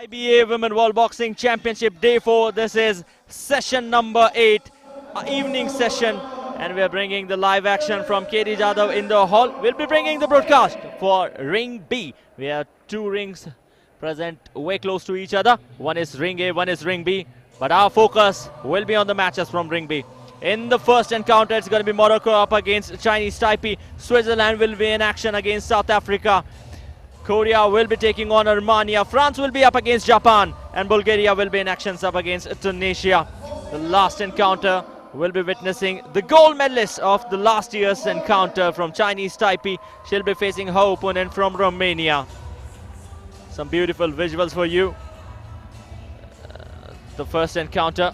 IBA Women World Boxing Championship Day 4. This is session number 8, evening session. And we are bringing the live action from KD Jadhav in the hall. We'll be bringing the broadcast for Ring B. We have two rings present way close to each other. One is Ring A, one is Ring B. But our focus will be on the matches from Ring B. In the first encounter, it's going to be Morocco up against Chinese Taipei. Switzerland will be in action against South Africa. Korea will be taking on Armenia. France will be up against Japan. And Bulgaria will be in actions up against Tunisia. The last encounter will be witnessing the gold medalist of the last year's encounter from Chinese Taipei. She'll be facing her opponent from Romania. Some beautiful visuals for you. The first encounter,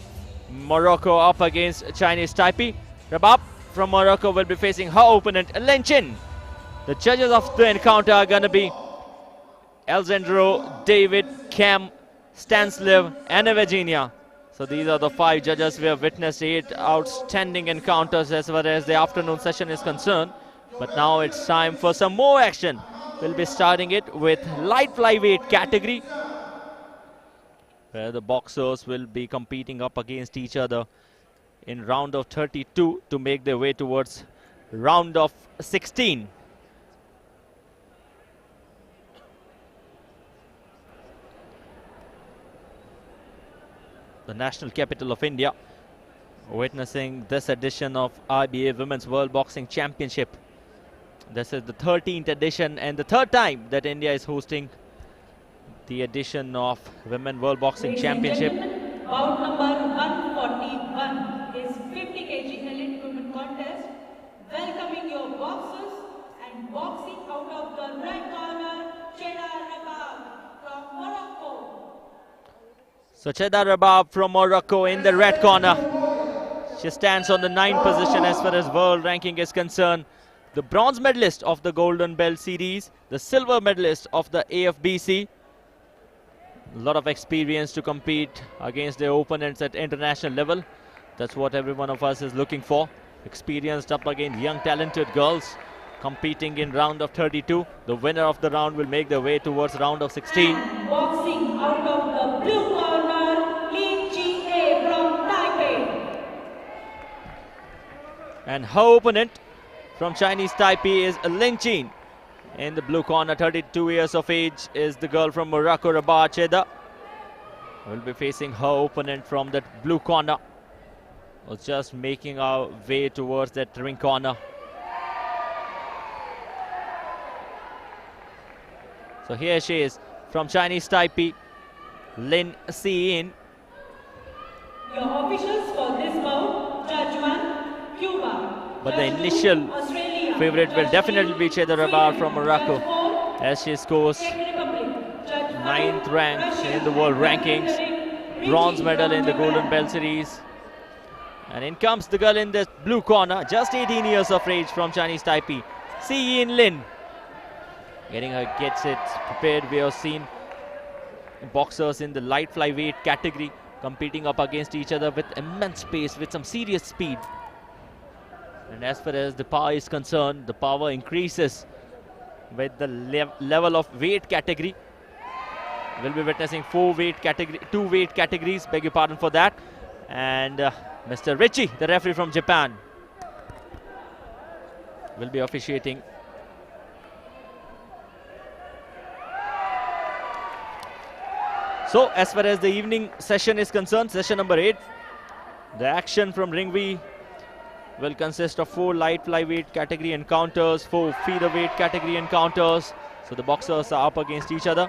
Morocco up against Chinese Taipei. RABAB from Morocco will be facing her opponent, Lin Chin. The judges of the encounter are going to be Alessandro, David, Cam, Stanislav, and Virginia. So these are the 5 judges. We have witnessed 8 outstanding encounters as far as the afternoon session is concerned. But now it's time for some more action. We'll be starting it with light flyweight category, where the boxers will be competing up against each other in round of 32 to make their way towards round of 16. The national capital of India, witnessing this edition of IBA Women's World Boxing Championship. This is the 13th edition and the 3rd time that India is hosting the edition of Women World Boxing Championship. Bout number 141 is 50 kg elite women contest. Welcoming your boxers and boxing out of the red corner, CHEDDAR from Morocco. So CHEDDAR RABAB from Morocco in the red corner. She stands on the 9th position as far as world ranking is concerned. The bronze medalist of the Golden Belt Series, the silver medalist of the AFBC. A lot of experience to compete against their opponents at international level. That's what every one of us is looking for. Experienced up against young talented girls competing in round of 32. The winner of the round will make their way towards round of 16. And boxing out of the blue corner, Lin Chin from Taipei. And her opponent from Chinese Taipei is Lin Chin. In the blue corner, 32 years of age, is the girl from Morocco, RABAB CHEDDAR. Will be facing her opponent from that blue corner. We're just making our way towards that ring corner. So here she is from Chinese Taipei, Lin Chin. Your officials for this bout, Judge 1, Cuba. But the Judge 2, initial Australia. favorite will Judge definitely 3, be CHEDDAR RABAB from Sweden. Morocco, Judge 4, as she scores Czech Republic. Judge 5, 9th rank Russia. in the world rankings, Referee, bronze Richie medal from in the Japan. Golden Bell Series. And in comes the girl in the blue corner, just 18 years of age from Chinese Taipei, Yin Lin. Gets it prepared. We have seen boxers in the light flyweight category competing up against each other with immense pace, with some serious speed. And as far as the power is concerned, the power increases with the level of weight category. We'll be witnessing 2 weight categories, beg your pardon for that. And Mr. Richie, the referee from Japan, will be officiating. So as far as the evening session is concerned, session number 8, the action from Ring B will consist of 4 light flyweight category encounters, 4 featherweight category encounters. So the boxers are up against each other.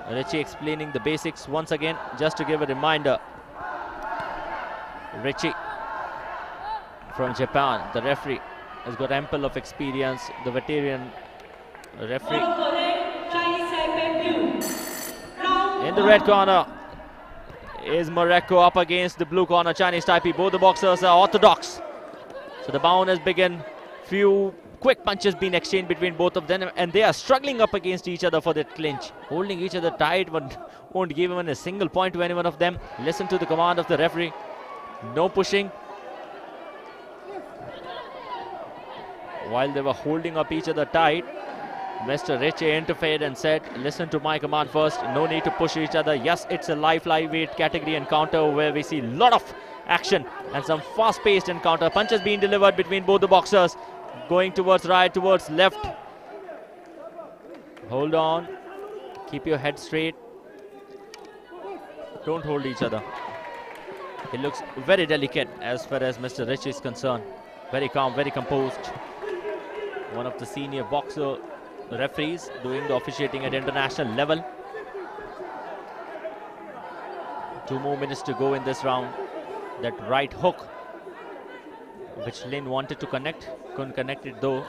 Richie explaining the basics once again, just to give a reminder. Richie from Japan, the referee, has got ample of experience. The veteran referee. Morocco red, Chinese Taipei blue. Round In the red corner is Morocco up against the blue corner, Chinese Taipei. Both the boxers are orthodox. So the bound has begun. Few quick punches being exchanged between both of them, and they are struggling up against each other for that clinch. Holding each other tight, but won't give even a single point to any one of them. Listen to the command of the referee. No pushing. While they were holding up each other tight, Mr. Richie interfered and said, listen to my command first, no need to push each other. Yes, it's a lightweight category encounter where we see a lot of action and some fast-paced encounter. Punches being delivered between both the boxers, going towards right, towards left. Hold on, keep your head straight. Don't hold each other. He looks very delicate as far as Mr. Richie is concerned. Very calm, very composed. One of the senior boxer referees doing the officiating at international level. 2 more minutes to go in this round. That right hook, which Lin wanted to connect, couldn't connect it though.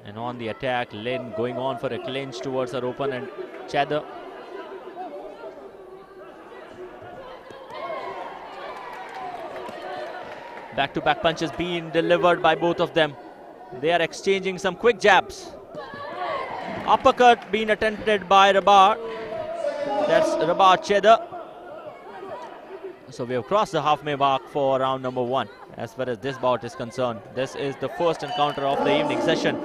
And on the attack, Lin going on for a clinch towards her opponent, CHEDDAR. Back-to-back punches being delivered by both of them. They are exchanging some quick jabs. Uppercut being attempted by RABAB. That's RABAB CHEDDAR. So we have crossed the halfway mark for round number 1 as far as this bout is concerned. This is the first encounter of the evening session.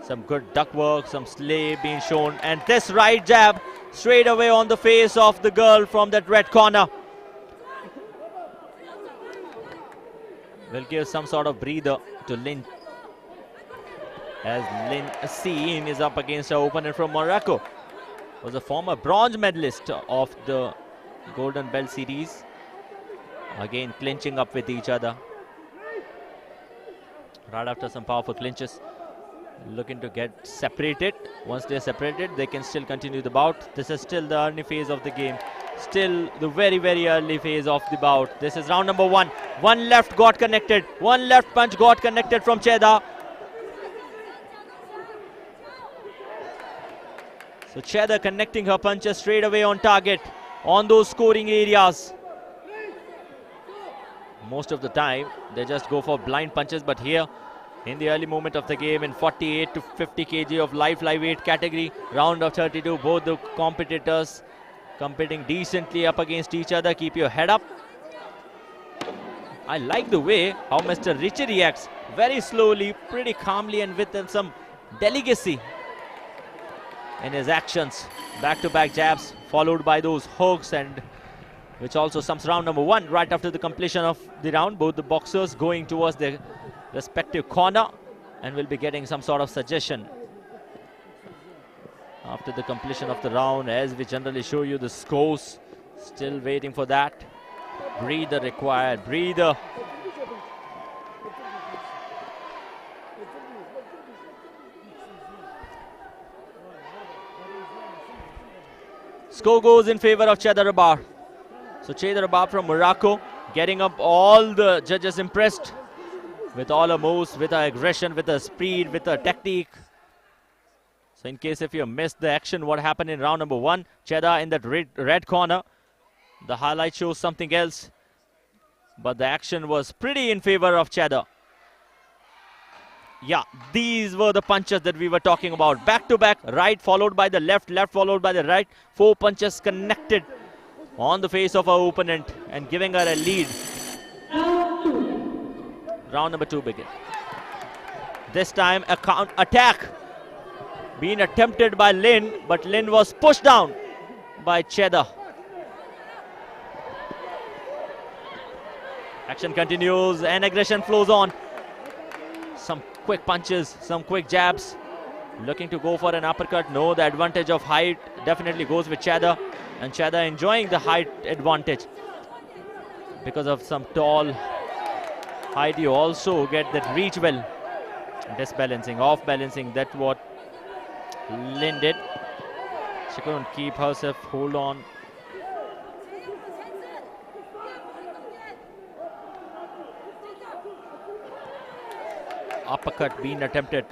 Some good duck work, some slay being shown, and this right jab straight away on the face of the girl from that red corner will give some sort of breather to Lin, as Lin Seen is up against her opponent from Morocco. Was a former bronze medalist of the Golden Belt Series. Again clinching up with each other. Right after some powerful clinches, looking to get separated. Once they're separated, they can still continue the bout. This is still the early phase of the game. Still the very, very early phase of the bout. This is round number 1. One left got connected. One left punch got connected from CHEDDAR. So CHEDDAR connecting her punches straight away on target, on those scoring areas. Most of the time, they just go for blind punches, but here, in the early moment of the game, in 48 to 50 kg of light flyweight category, round of 32, both the competitors competing decently up against each other. Keep your head up. I like the way how Mr. Richie reacts, very slowly, pretty calmly, and with some delicacy in his actions. Back-to-back jabs followed by those hooks, and which also sums round number 1. Right after the completion of the round, both the boxers going towards their respective corner and will be getting some sort of suggestion after the completion of the round, as we generally show you the scores. Still waiting for that. Breather required, breather. Score goes in favor of CHEDDAR RABAB. So CHEDDAR RABAB from Morocco getting up all the judges impressed with all her moves, with her aggression, with her speed, with her technique. So in case if you missed the action, what happened in round number 1, CHEDDAR in that red corner. The highlight shows something else, but the action was pretty in favor of CHEDDAR. Yeah, these were the punches that we were talking about. Back to back, right followed by the left, left followed by the right. 4 punches connected on the face of our opponent and giving her a lead. Round number 2 begins. This time a count attack being attempted by Lin, but Lin was pushed down by CHEDDAR. Action continues and aggression flows on. Some quick punches, some quick jabs. Looking to go for an uppercut. No, the advantage of height definitely goes with CHEDDAR. And CHEDDAR enjoying the height advantage. Because of some tall height, you also get that reach well. Disbalancing, off balancing, that's what Lin did. She couldn't keep herself, hold on. Uppercut being attempted,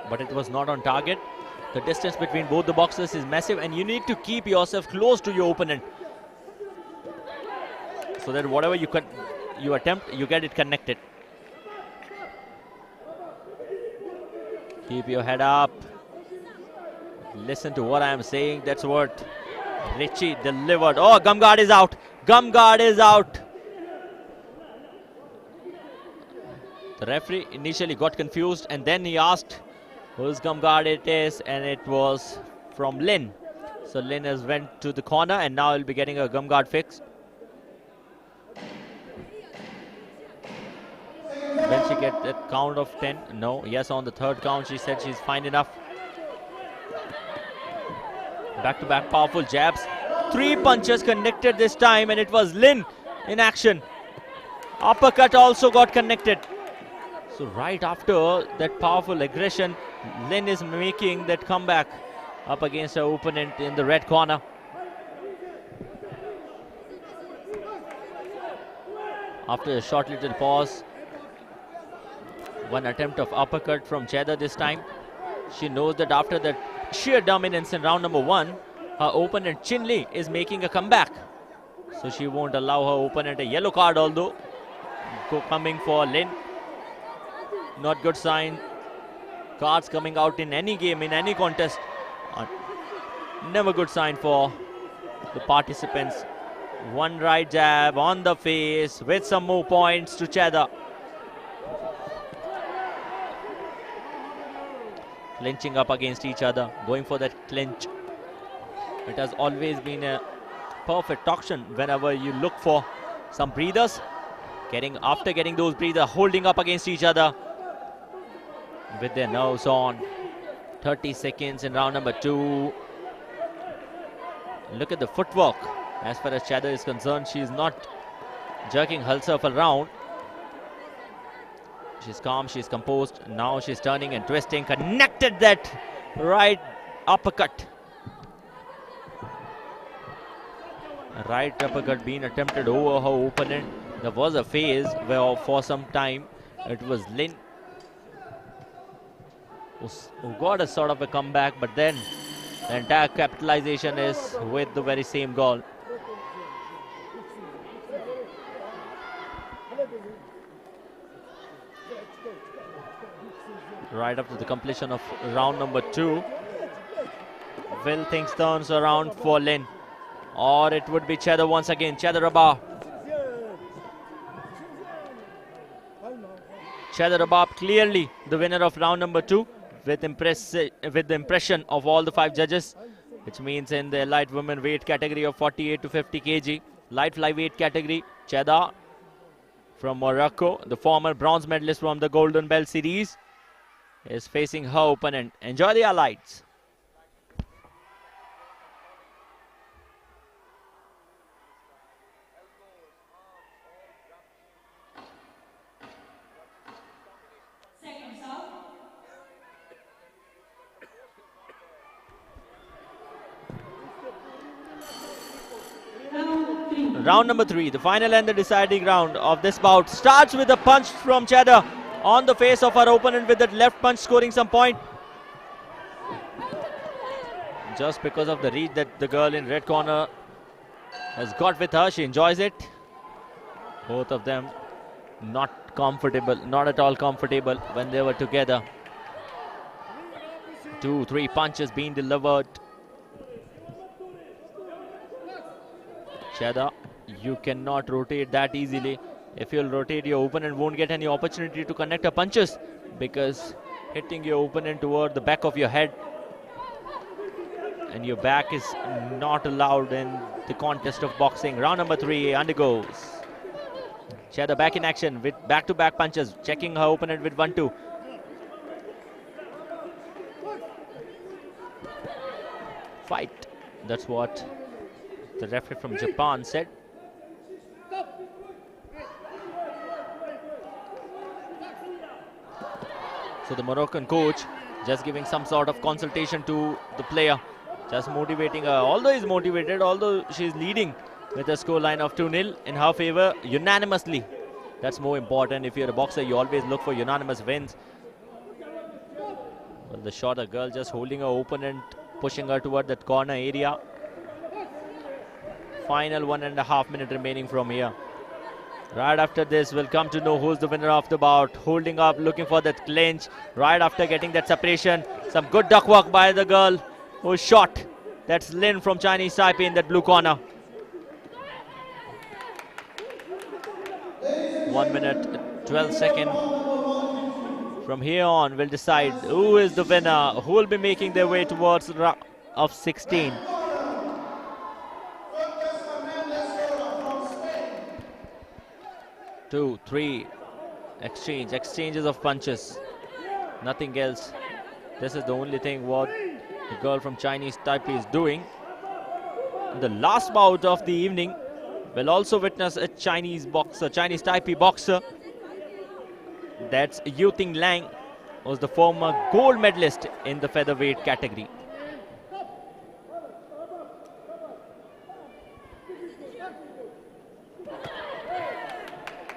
but it was not on target. The distance between both the boxers is massive, and you need to keep yourself close to your opponent so that whatever you attempt, you get it connected. Keep your head up. Listen to what I am saying. That's what Richie delivered. Oh, gum guard is out. Gum guard is out. The referee initially got confused, and then he asked whose gum guard it is, and it was from Lin. So Lin has went to the corner, and now he'll be getting a gum guard fixed. Will she get a count of 10? No. Yes, on the third count, she said she's fine enough. Back-to-back powerful jabs. 3 punches connected this time, and it was Lin in action. Uppercut also got connected. So right after that powerful aggression, Lin is making that comeback up against her opponent in the red corner. After a short little pause, one attempt of uppercut from CHEDDAR this time. She knows that after that sheer dominance in round number 1, her opponent Chin Lee is making a comeback. So she won't allow her opponent a yellow card, although coming for Lin. Not good sign. Cards coming out in any game, in any contest. Never good sign for the participants. One right jab on the face with some more points to CHEDDAR. Clinching up against each other, going for that clinch. It has always been a perfect auction whenever you look for some breathers. After getting those breathers, holding up against each other with their nerves on. 30 seconds in round number 2. Look at the footwork. As far as CHEDDAR is concerned, she is not jerking herself around. She's calm, she's composed. Now she's turning and twisting. Connected that right uppercut. A right uppercut being attempted over her opponent. There was a phase where for some time it was Lin who got a sort of a comeback, but then the entire capitalization is with the very same goal. Right after the completion of round number 2, will things turns around for Lin, or it would be CHEDDAR once again. CHEDDAR RABAB. CHEDDAR RABAB clearly the winner of round number 2 with the impression of all the 5 judges, which means in the light women weight category of 48 to 50 kg, light flyweight category, CHEDDAR from Morocco, the former bronze medalist from the Golden Bell series, is facing her opponent. Enjoy the highlights. Round number 3, the final and the deciding round of this bout, starts with a punch from CHEDDAR on the face of her opponent with that left punch, scoring some point. Just because of the reach that the girl in red corner has got with her, she enjoys it. Both of them not comfortable, not at all comfortable when they were together. 2-3 punches being delivered. CHEDDAR, you cannot rotate that easily. If you'll rotate, your opponent won't get any opportunity to connect her punches, because hitting your opponent toward the back of your head and your back is not allowed in the contest of boxing. Round number 3 undergoes. CHEDDAR back in action with back-to-back punches, checking her opponent with 1-2. Fight. That's what the referee from Japan said. So the Moroccan coach just giving some sort of consultation to the player, just motivating her. Although he's motivated, although she's leading with a scoreline of 2-0 in her favor unanimously. That's more important. If you're a boxer, you always look for unanimous wins. Well, the shorter girl just holding her opponent, pushing her toward that corner area. Final 1.5 minutes remaining from here. Right after this, we'll come to know who's the winner of the bout. Holding up, looking for that clinch. Right after getting that separation, some good duck work by the girl who shot. That's Lin from Chinese Taipei in that blue corner. 1 minute, 12 seconds From here on, we'll decide who is the winner, who will be making their way towards the round of 16. Two, three, exchanges of punches. Nothing else. This is the only thing what the girl from Chinese Taipei is doing. The last bout of the evening will also witness a Chinese Taipei boxer. That's YU-TING Lang, was the former gold medalist in the featherweight category.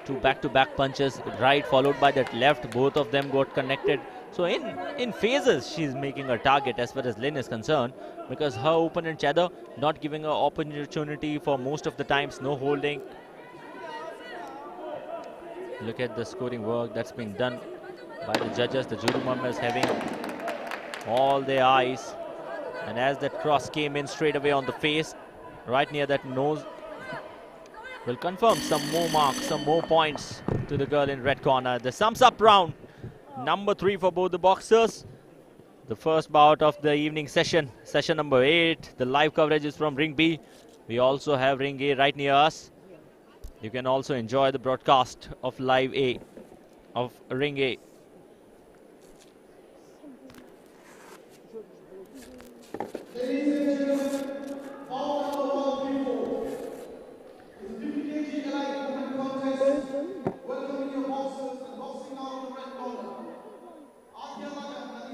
Two back-to-back punches, right followed by that left. Both of them got connected. So in phases, she's making a target as far as Lin is concerned, because her opponent CHEDDAR not giving her opportunity for most of the times, no holding. Look at the scoring work that's been done by the judges. The jury members having all their eyes. And as that cross came in straight away on the face, right near that nose, will confirm some more marks, some more points to the girl in red corner. The sums up round number 3 for both the boxers. The first bout of the evening session, session number 8. The live coverage is from Ring B. We also have Ring A right near us. You can also enjoy the broadcast of Live A, of Ring A. Ladies and gentlemen, all of the world people, in the 50 kg light women contest, welcoming your boxers and boxing out of the red corner.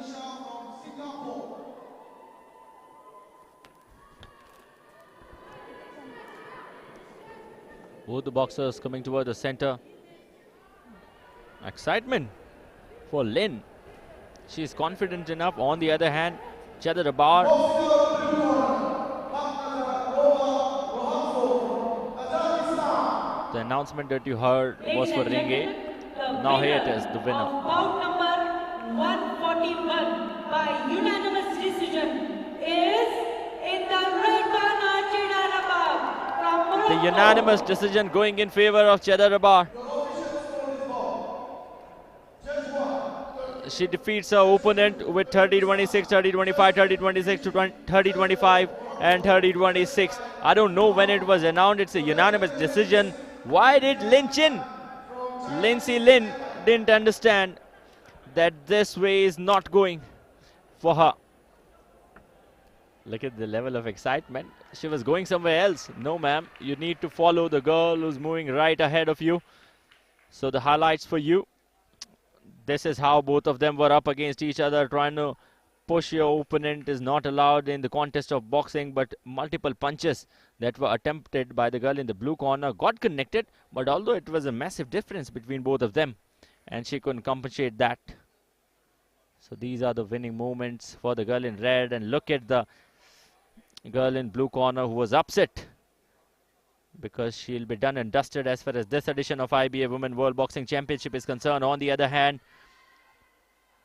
From Singapore. Both the boxers coming toward the center. Excitement for Lin. She is confident enough. On the other hand, CHEDDAR RABAB. The announcement that you heard was for Ring A. Now here it is, the winner. Bout number 141 by unanimous decision is in the red corner, CHEDDAR RABAB from Morocco. The unanimous decision going in favor of CHEDDAR RABAB. She defeats her opponent with 30-26, 30-25, 30-26 to 30-25 and 30-26. I don't know when it was announced. It's a unanimous decision. Why did Lindsay Lin didn't understand that this way is not going for her? Look at the level of excitement. She was going somewhere else. No, ma'am. You need to follow the girl who's moving right ahead of you. So the highlights for you. This is how both of them were up against each other. Trying to push your opponent is not allowed in the contest of boxing, but multiple punches that were attempted by the girl in the blue corner got connected. But although it was a massive difference between both of them, and she couldn't compensate that. So these are the winning moments for the girl in red. And look at the girl in blue corner who was upset, because she'll be done and dusted as far as this edition of IBA Women World Boxing Championship is concerned. On the other hand,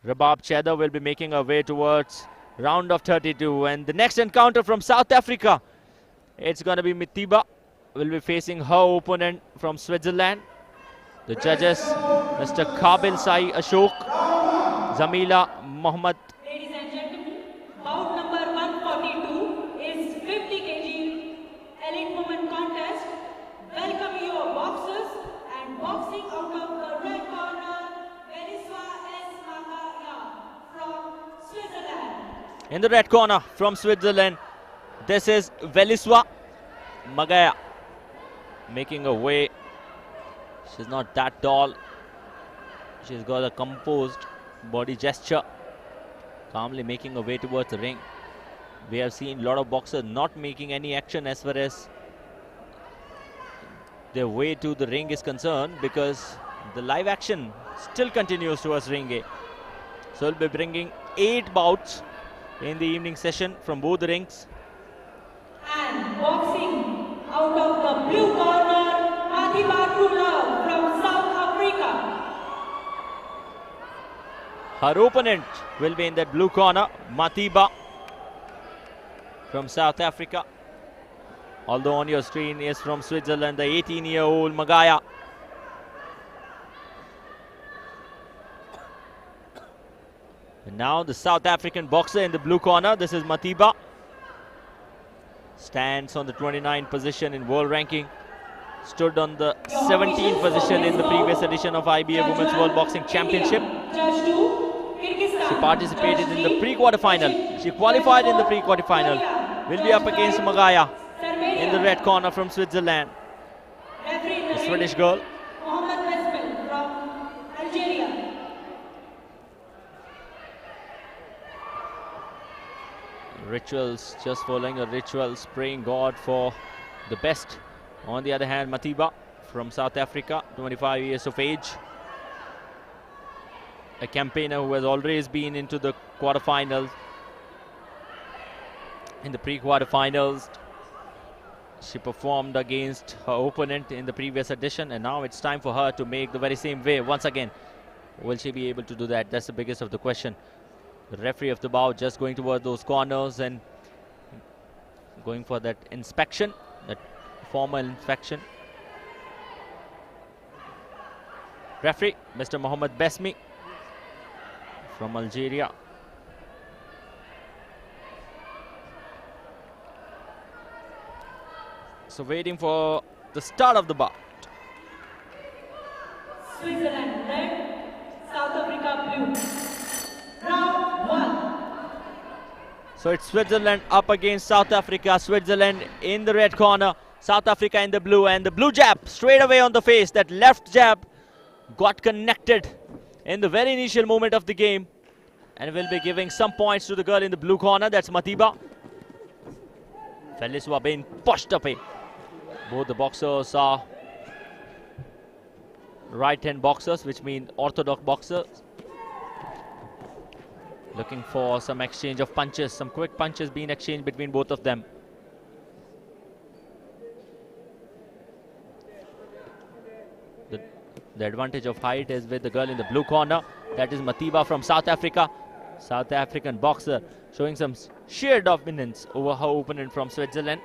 RABAB CHEDDAR will be making her way towards round of 32. And the next encounter from South Africa, it's going to be MATHIBA, will be facing her opponent from Switzerland. The judges, Mr. Kabil Sai Ashok, Zamila Mohammed. Ladies and gentlemen, bout number 142 is 50 kg elite women contest. Welcome your boxers and boxing out of the red corner, VELISWA MAGAYA from Switzerland. In the red corner from Switzerland, this is VELISWA MAGAYA making her way. She's not that tall. She's got a composed body gesture, calmly making her way towards the ring. We have seen a lot of boxers not making any action as far as their way to the ring is concerned, because the live action still continues towards Ring A. So we'll be bringing 8 bouts in the evening session from both the rings. And boxing out of the blue corner, MATHIBA TRUELOVE from South Africa. Her opponent will be in that blue corner, MATHIBA from South Africa. Although on your screen is from Switzerland, the 18-year-old MAGAYA. And now the South African boxer in the blue corner. This is MATHIBA. Stands on the 29th position in world ranking. Stood on the 17th position in the previous edition of IBA Women's World Boxing Championship. She participated in the pre-quarter final. She qualified in the pre-quarter final. Will be up against MAGAYA in the red corner from Switzerland. The Swedish girl. Rituals, just following a ritual, praying God for the best. On the other hand, MATHIBA from South Africa, 25 years of age. A campaigner who has always been into the quarterfinals. In the pre-quarterfinals, she performed against her opponent in the previous edition, and now it's time for her to make the very same way once again. Will she be able to do that? That's the biggest of the question. The referee of the bout just going toward those corners and going for that inspection, that formal inspection. Referee, Mr. Mohammed Besmi from Algeria. So waiting for the start of the bout. Switzerland red, South Africa blue. Round 1. So it's Switzerland up against South Africa. Switzerland in the red corner, South Africa in the blue, and the blue jab straight away on the face. That left jab got connected in the very initial moment of the game, and will be giving some points to the girl in the blue corner. That's MATHIBA. VELISWA being pushed away. Both the boxers are right-hand boxers, which mean orthodox boxers. Looking for some exchange of punches, some quick punches being exchanged between both of them. The advantage of height is with the girl in the blue corner. That is MATHIBA from South Africa. South African boxer showing some sheer dominance over her opponent from Switzerland.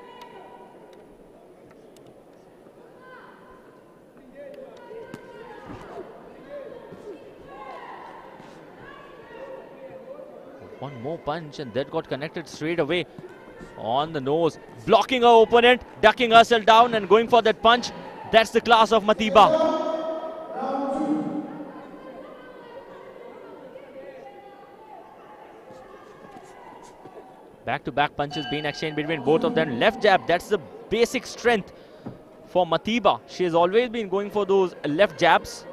One more punch and that got connected straight away on the nose. Blocking her opponent, ducking herself down and going for that punch. That's the class of MATHIBA. Back-to-back punches being exchanged between both of them. Left jab, that's the basic strength for MATHIBA. She has always been going for those left jabs.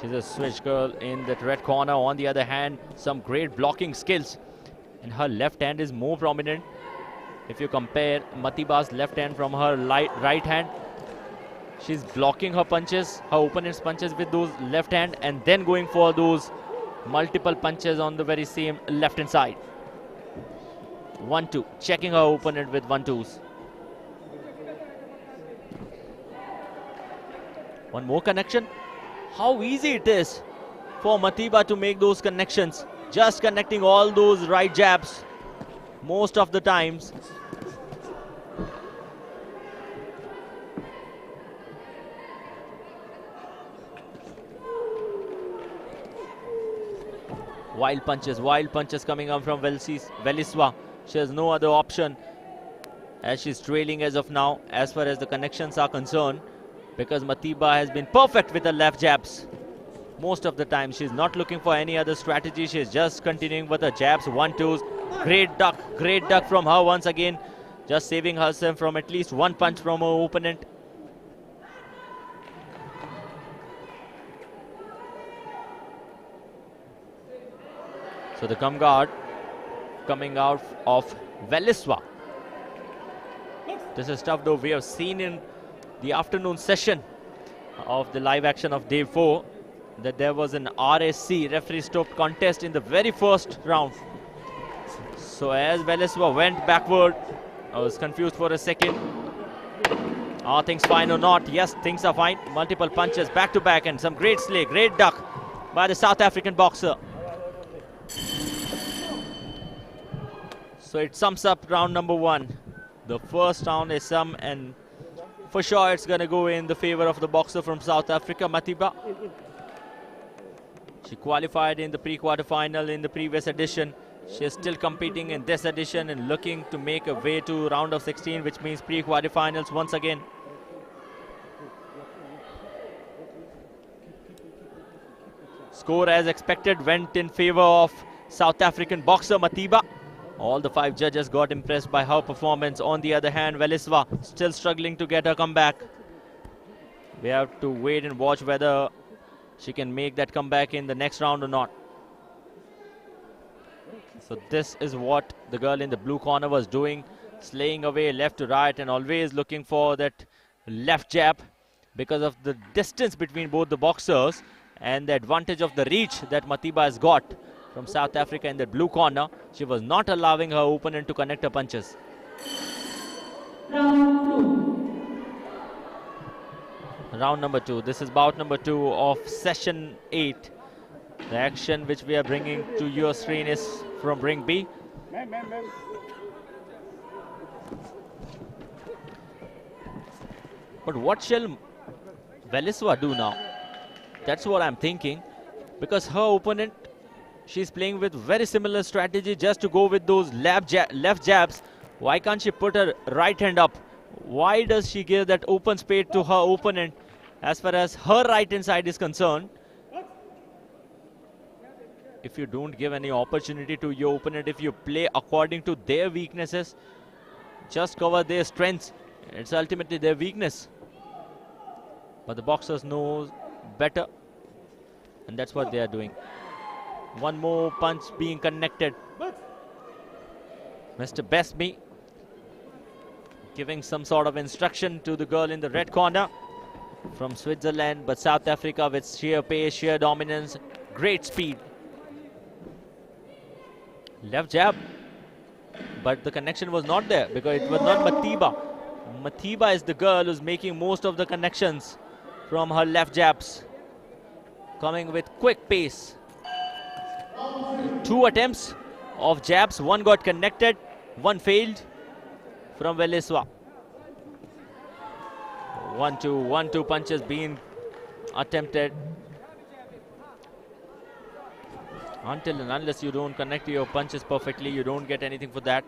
She's a Swiss girl in that red corner. On the other hand, some great blocking skills. And her left hand is more prominent. If you compare MATHIBA's left hand from her right hand, she's blocking her punches, her opponent's punches with those left hand, and then going for those multiple punches on the very same left hand side. 1-2, checking her opponent with 1-2s. One more connection. How easy it is for MATHIBA to make those connections. Just connecting all those right jabs most of the times. Wild punches coming up from VELISWA. She has no other option as she's trailing as of now as far as the connections are concerned, because MATHIBA has been perfect with her left jabs. Most of the time she's not looking for any other strategy. She's just continuing with her jabs, 1-2s. Great duck from her once again. Just saving herself from at least one punch from her opponent. So the come guard coming out of VELISWA. This is tough though. We have seen in the afternoon session of the live action of day 4 that there was an RSC, referee stopped contest in the very first round. So as VELISWA went backward, I was confused for a second. Are things fine or not? Yes, things are fine. Multiple punches back to back and some great slay, great duck by the South African boxer. So it sums up round number 1. The first round is sum, and for sure it's going to go in the favor of the boxer from South Africa, MATHIBA. She qualified in the pre-quarterfinal in the previous edition. She is still competing in this edition and looking to make a way to round of 16, which means pre-quarterfinals once again. Score as expected went in favor of South African boxer MATHIBA. All the 5 judges got impressed by her performance. On the other hand, VELISWA still struggling to get her comeback. We have to wait and watch whether she can make that comeback in the next round or not. So this is what the girl in the blue corner was doing, slaying away left to right and always looking for that left jab. Because of the distance between both the boxers and the advantage of the reach that MATHIBA has got from South Africa in the blue corner, she was not allowing her opponent to connect her punches. Round number 2. This is bout number 2 of session 8. The action which we are bringing to your screen is from ring B. But what shall VELISWA do now? That's what I'm thinking. Because her opponent, she's playing with very similar strategy just to go with those left jabs. Why can't she put her right hand up? Why does she give that open space to her opponent as far as her right hand side is concerned? If you don't give any opportunity to your opponent, if you play according to their weaknesses, just cover their strengths, it's ultimately their weakness. But the boxers know better, and that's what they are doing. One more punch being connected. Mr. Besme giving some sort of instruction to the girl in the red corner from Switzerland, but South Africa with sheer pace, sheer dominance, great speed. Left jab, but the connection was not there because it was not MATHIBA. MATHIBA is the girl who's making most of the connections from her left jabs, coming with quick pace. 2 attempts of jabs, 1 got connected, 1 failed from VELISWA. 1-2 punches being attempted. Until and unless you don't connect your punches perfectly, you don't get anything for that.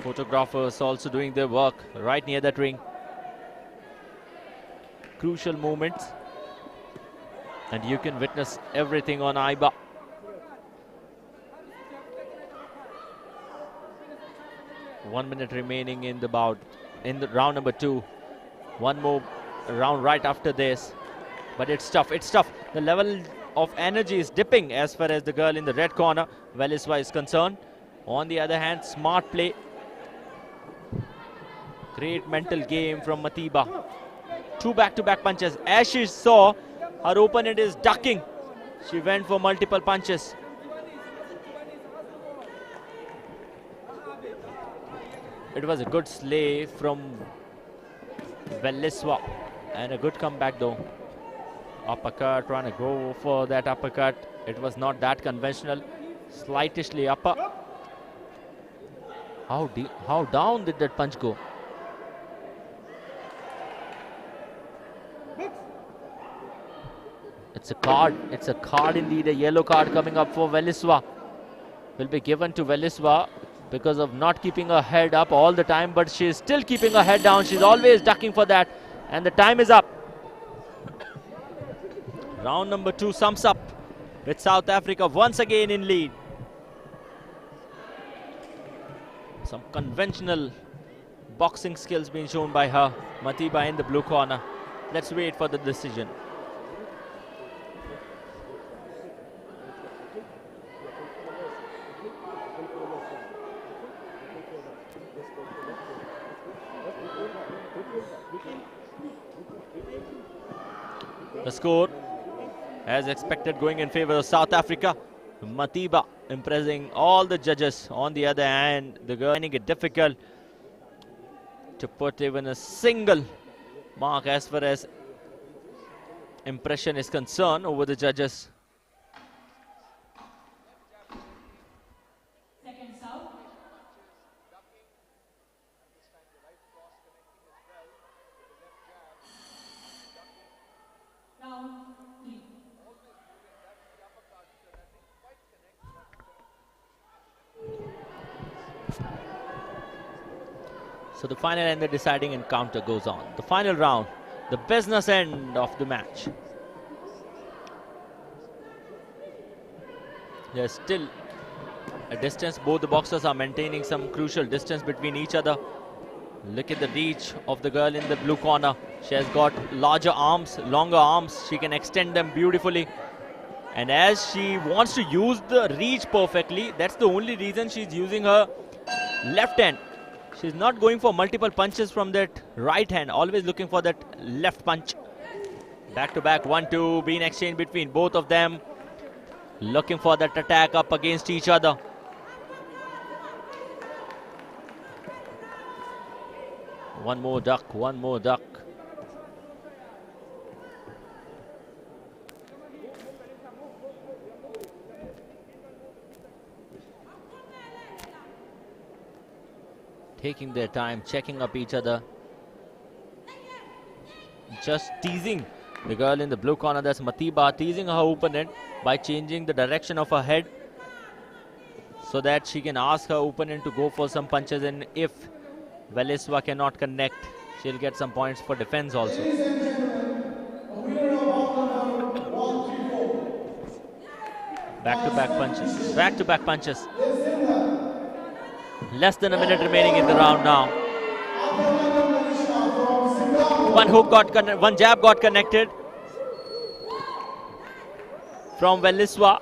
Photographers also doing their work right near that ring. Crucial moments, and you can witness everything on IBA. One minute remaining in the bout, in the round number 2. One more round right after this, but it's tough. It's tough. The level of energy is dipping as far as the girl in the red corner, VELISWA, is concerned. On the other hand, smart play, great mental game from MATHIBA. 2 back-to-back punches. As she saw her opponent is ducking, she went for multiple punches. It was a good slay from VELISWA and a good comeback though. Uppercut, trying to go for that uppercut. It was not that conventional. Slightly upper. How down did that punch go? It's a card. It's a card indeed. A yellow card coming up for VELISWA. Will be given to VELISWA because of not keeping her head up all the time, but she's still keeping her head down. She's always ducking for that, and the time is up. Round number 2 sums up with South Africa once again in lead. Some conventional boxing skills being shown by her. MATHIBA in the blue corner. Let's wait for the decision. The score, as expected, going in favor of South Africa. MATHIBA impressing all the judges. On the other hand, the girl finding it difficult to put even a single mark as far as impression is concerned over the judges. Second out. Round 3. So the final and the deciding encounter goes on. The final round, the business end of the match. There's still a distance. Both the boxers are maintaining some crucial distance between each other. Look at the reach of the girl in the blue corner. She has got larger arms, longer arms. She can extend them beautifully. And as she wants to use the reach perfectly, that's the only reason she's using her left hand. She's not going for multiple punches from that right hand, always looking for that left punch. Back to back, 1-2 being exchanged between both of them. Looking for that attack up against each other. One more duck, one more duck. Taking their time, checking up each other. Just teasing the girl in the blue corner, that's MATHIBA, teasing her opponent by changing the direction of her head so that she can ask her opponent to go for some punches, and if VELISWA cannot connect, she'll get some points for defense also. Back-to-back punches, back-to-back punches. Less than a minute remaining in the round now. One jab got connected from VELISWA.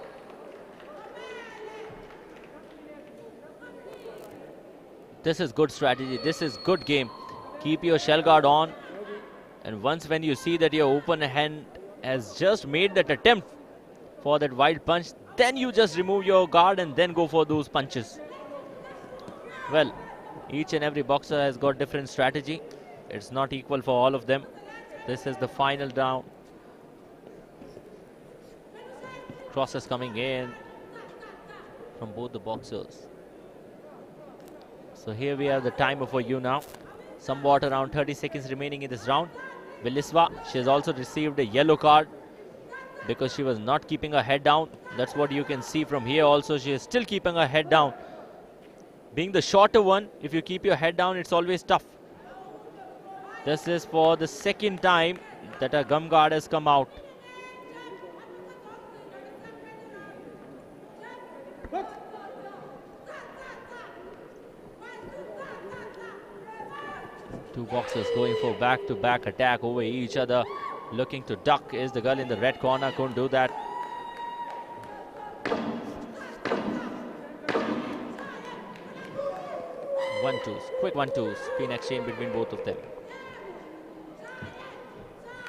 This is good strategy. This is good game. Keep your shell guard on. And once when you see that your opponent has just made that attempt for that wild punch, then you just remove your guard and then go for those punches. Well, each and every boxer has got different strategy. It's not equal for all of them. This is the final round. Crosses coming in from both the boxers. So here we have the timer for you now. Somewhat around 30 seconds remaining in this round. VELISWA, she has also received a yellow card because she was not keeping her head down. That's what you can see from here also. She is still keeping her head down. Being the shorter one, if you keep your head down, it's always tough. This is for the second time that a gum guard has come out. Two boxers going for back-to-back attack over each other. Looking to duck is the girl in the red corner. Couldn't do that. One-twos, quick one-twos. Pin exchange between both of them.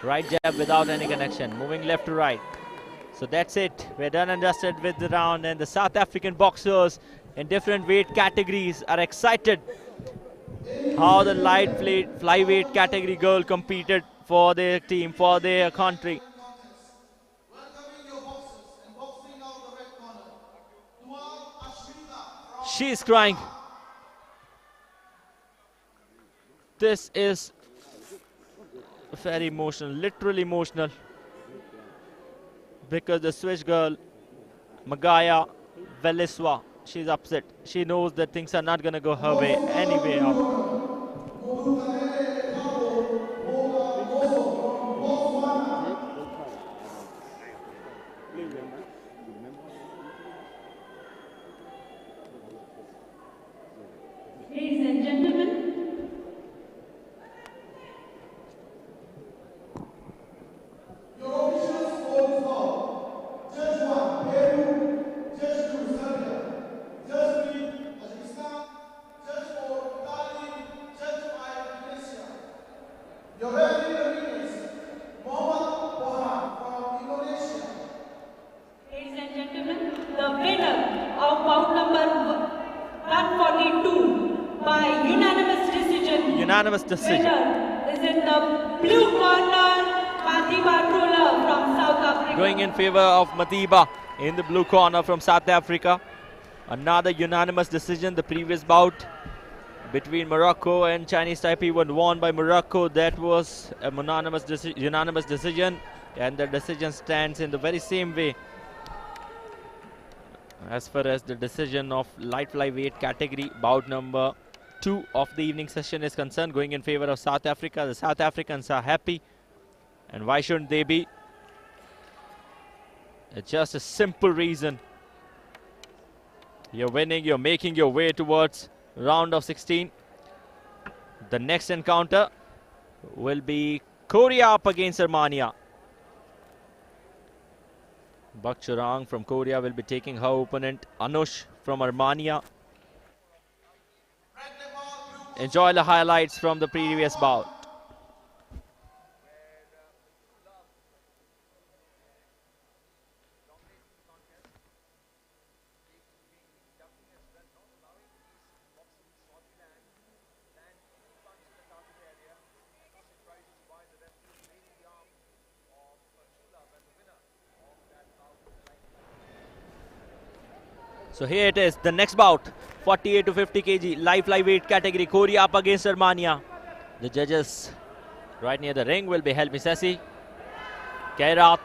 Right jab without any connection. Moving left to right. So that's it. We're done and dusted with the round. And the South African boxers in different weight categories are excited how the light flyweight category girl competed for their team, for their country. She's crying. This is very emotional, literally emotional, because the Swiss girl, Magaya VELISWA, she's upset. She knows that things are not going to go her way anyway out. Ladies and gentlemen, Unanimous decision. Winner is in the blue corner, MATHIBA TRUELOVE from South Africa. Going in favor of MATHIBA in the blue corner from South Africa. Another unanimous decision. The previous bout between Morocco and Chinese Taipei was won by Morocco. That was a unanimous decision, and the decision stands in the very same way as far as the decision of light flyweight category bout number 2 of the evening session is concerned, going in favor of South Africa. The South Africans are happy, and why shouldn't they be? It's just a simple reason. You're winning, you're making your way towards round of 16. The next encounter will be Korea up against Armenia. Chorong from Korea will be taking her opponent Anush from Armenia. Enjoy the highlights from the previous bout. So here it is, the next bout, 48 to 50 kg, live weight category, Korea up against Armenia. The judges right near the ring will be Helmi Sessi, Kairat,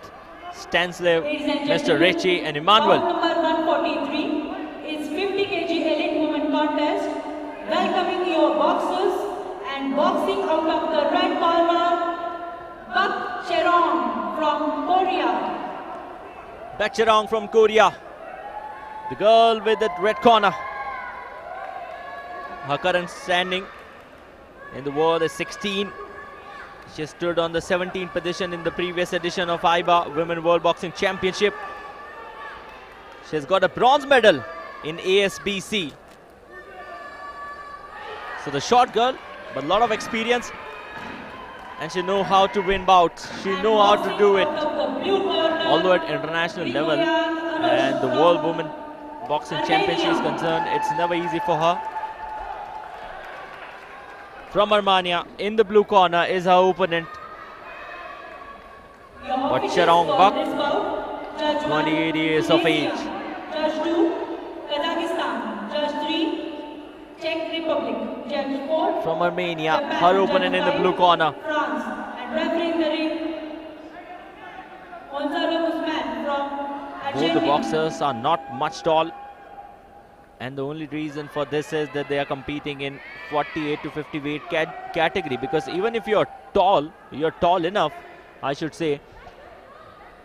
Stanislav, Mr. Richie and Emmanuel. Bout number 143 is 50 kg elite women contest. Welcoming your boxers and boxing out of the red corner, Chorong from Korea. Chorong from Korea. The girl with the red corner. Her current standing in the world is 16. She stood on the 17th position in the previous edition of IBA Women World Boxing Championship. She has got a bronze medal in ASBC. So the short girl, but a lot of experience. And she knows how to win bouts. She knows how to do it. Although at international level and the World Women Boxing Championship is concerned, it's never easy for her. From Armenia, in the blue corner is her opponent. Chorong Bak, 28 years of age. Judge 2, Kazakhstan. Judge 3, Czech Republic. Judge 4, from Armenia, her opponent in the blue corner. France. And refereeing the ring, Gonzalo Guzman from Both the boxers are not much tall, and the only reason for this is that they are competing in 48 to 50 weight category, because even if you're tall enough, I should say,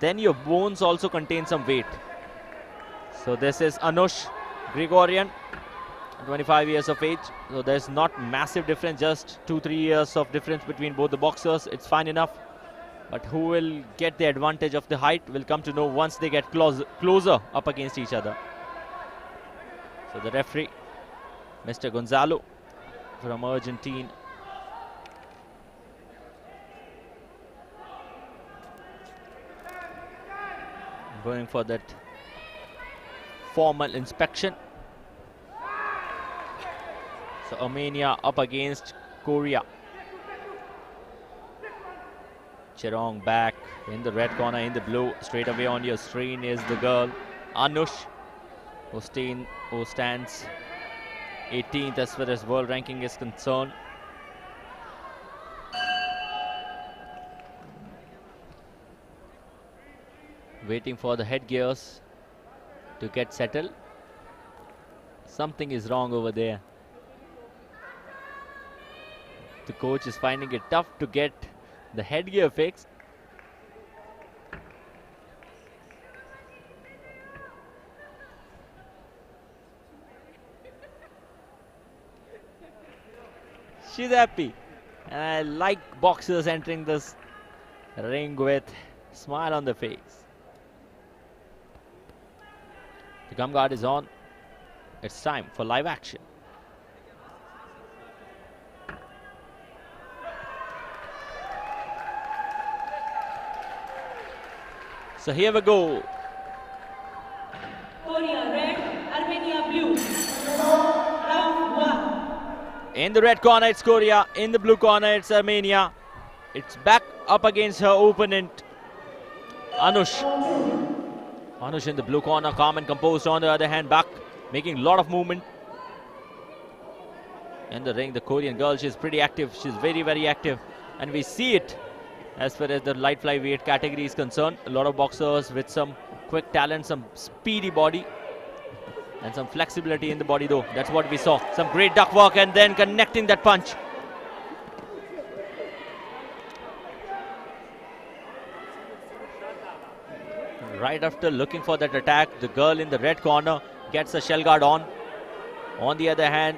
then your bones also contain some weight. So this is Anush Grigoryan, 25 years of age. So there's not massive difference, just 2-3 years of difference between both the boxers. It's fine enough. But who will get the advantage of the height will come to know once they get closer up against each other. So the referee, Mr. Gonzalo from Argentina. Going for that formal inspection. So Armenia up against Korea. Chorong back in the red corner, in the blue. Straight away on your screen is the girl Anush, who stands 18th as far as world ranking is concerned. Waiting for the headgears to get settled. Something is wrong over there. The coach is finding it tough to get the headgear fixed. She's happy. And I like boxers entering this ring with a smile on their face. The gum guard is on. It's time for live action. So here we go. Korea red, Armenia blue. Round 1. In the red corner, it's Korea. In the blue corner, it's Armenia. It's back up against her opponent, Anush. Anush in the blue corner, calm and composed. On the other hand, back, making a lot of movement. In the ring, the Korean girl, she's pretty active. She's very, very active. And we see it as far as the light flyweight category is concerned. A lot of boxers with some quick talent, some speedy body. And some flexibility in the body though. That's what we saw. Some great duck work and then connecting that punch. Right after looking for that attack, the girl in the red corner gets a shell guard on. On the other hand,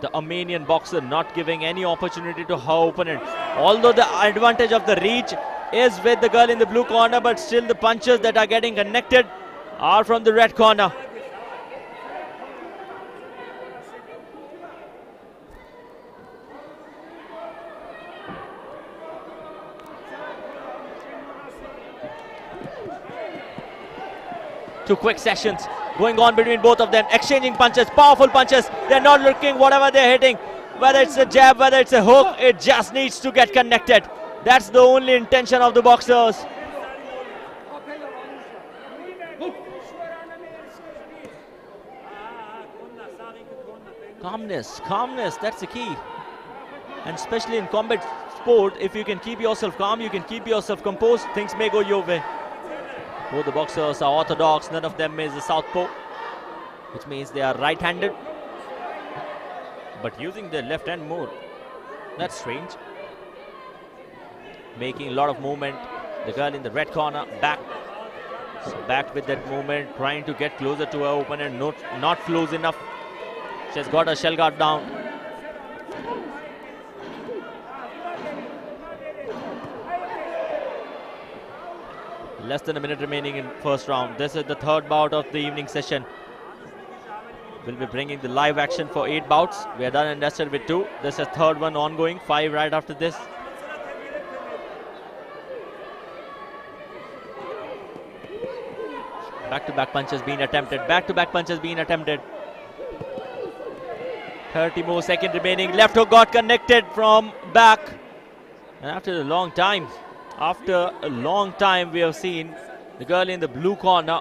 the Armenian boxer not giving any opportunity to her opponent. Although the advantage of the reach is with the girl in the blue corner, but still the punches that are getting connected are from the red corner. Two quick sessions going on between both of them, exchanging punches, powerful punches. They're not looking whatever they're hitting, whether it's a jab, whether it's a hook, it just needs to get connected. That's the only intention of the boxers. Calmness, that's the key. And especially in combat sport, if you can keep yourself calm, you can keep yourself composed, things may go your way. Both the boxers are orthodox, none of them is a southpaw, which means they are right-handed, but using their left hand more. That's strange. Making a lot of movement. The girl in the red corner, back. So back with that movement, trying to get closer to her opponent, not close enough. She's got her shell guard down. Less than a minute remaining in first round. This is the third bout of the evening session. We'll be bringing the live action for 8 bouts. We are done and dusted with 2. This is third one ongoing, 5 right after this. Back-to-back punches being attempted. Back-to-back punches being attempted. 30 more seconds remaining. Left hook got connected from back. And after a long time, we have seen the girl in the blue corner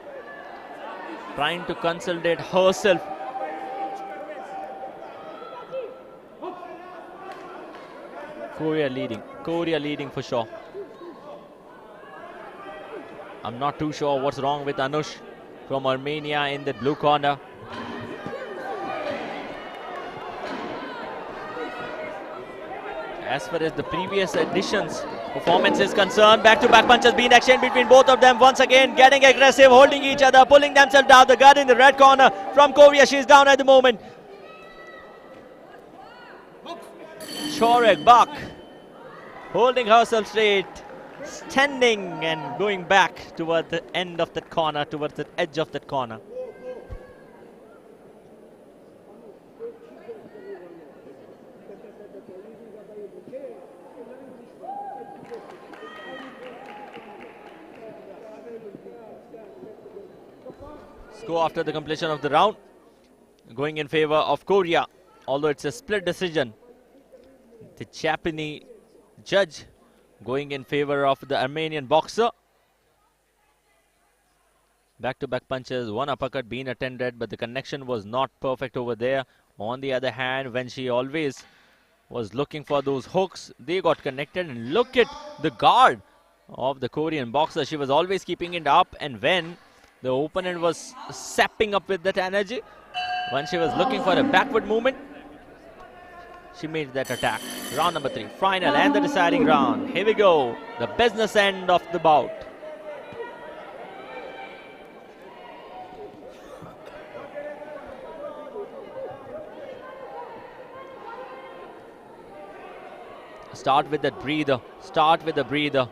trying to consolidate herself. Korea leading for sure. I'm not too sure what's wrong with Anush from Armenia in the blue corner. As far as the previous editions performance is concerned, back-to-back punches being exchanged between both of them. Once again, getting aggressive, holding each other, pulling themselves down. The girl in the red corner from Korea, she's down at the moment. Chorong back, holding herself straight, standing and going back toward the end of that corner, towards the edge of that corner. Score after the completion of the round going in favor of Korea, although it's a split decision. The Japanese judge going in favor of the Armenian boxer. Back-to-back punches, one uppercut being attended, but the connection was not perfect over there. On the other hand, when she always was looking for those hooks, they got connected. And look at the guard of the Korean boxer. She was always keeping it up, and when the opponent was sapping up with that energy, when she was looking for a backward movement, she made that attack. Round number 3, final and the deciding round. Here we go, the business end of the bout. Start with that breather. Start with the breather.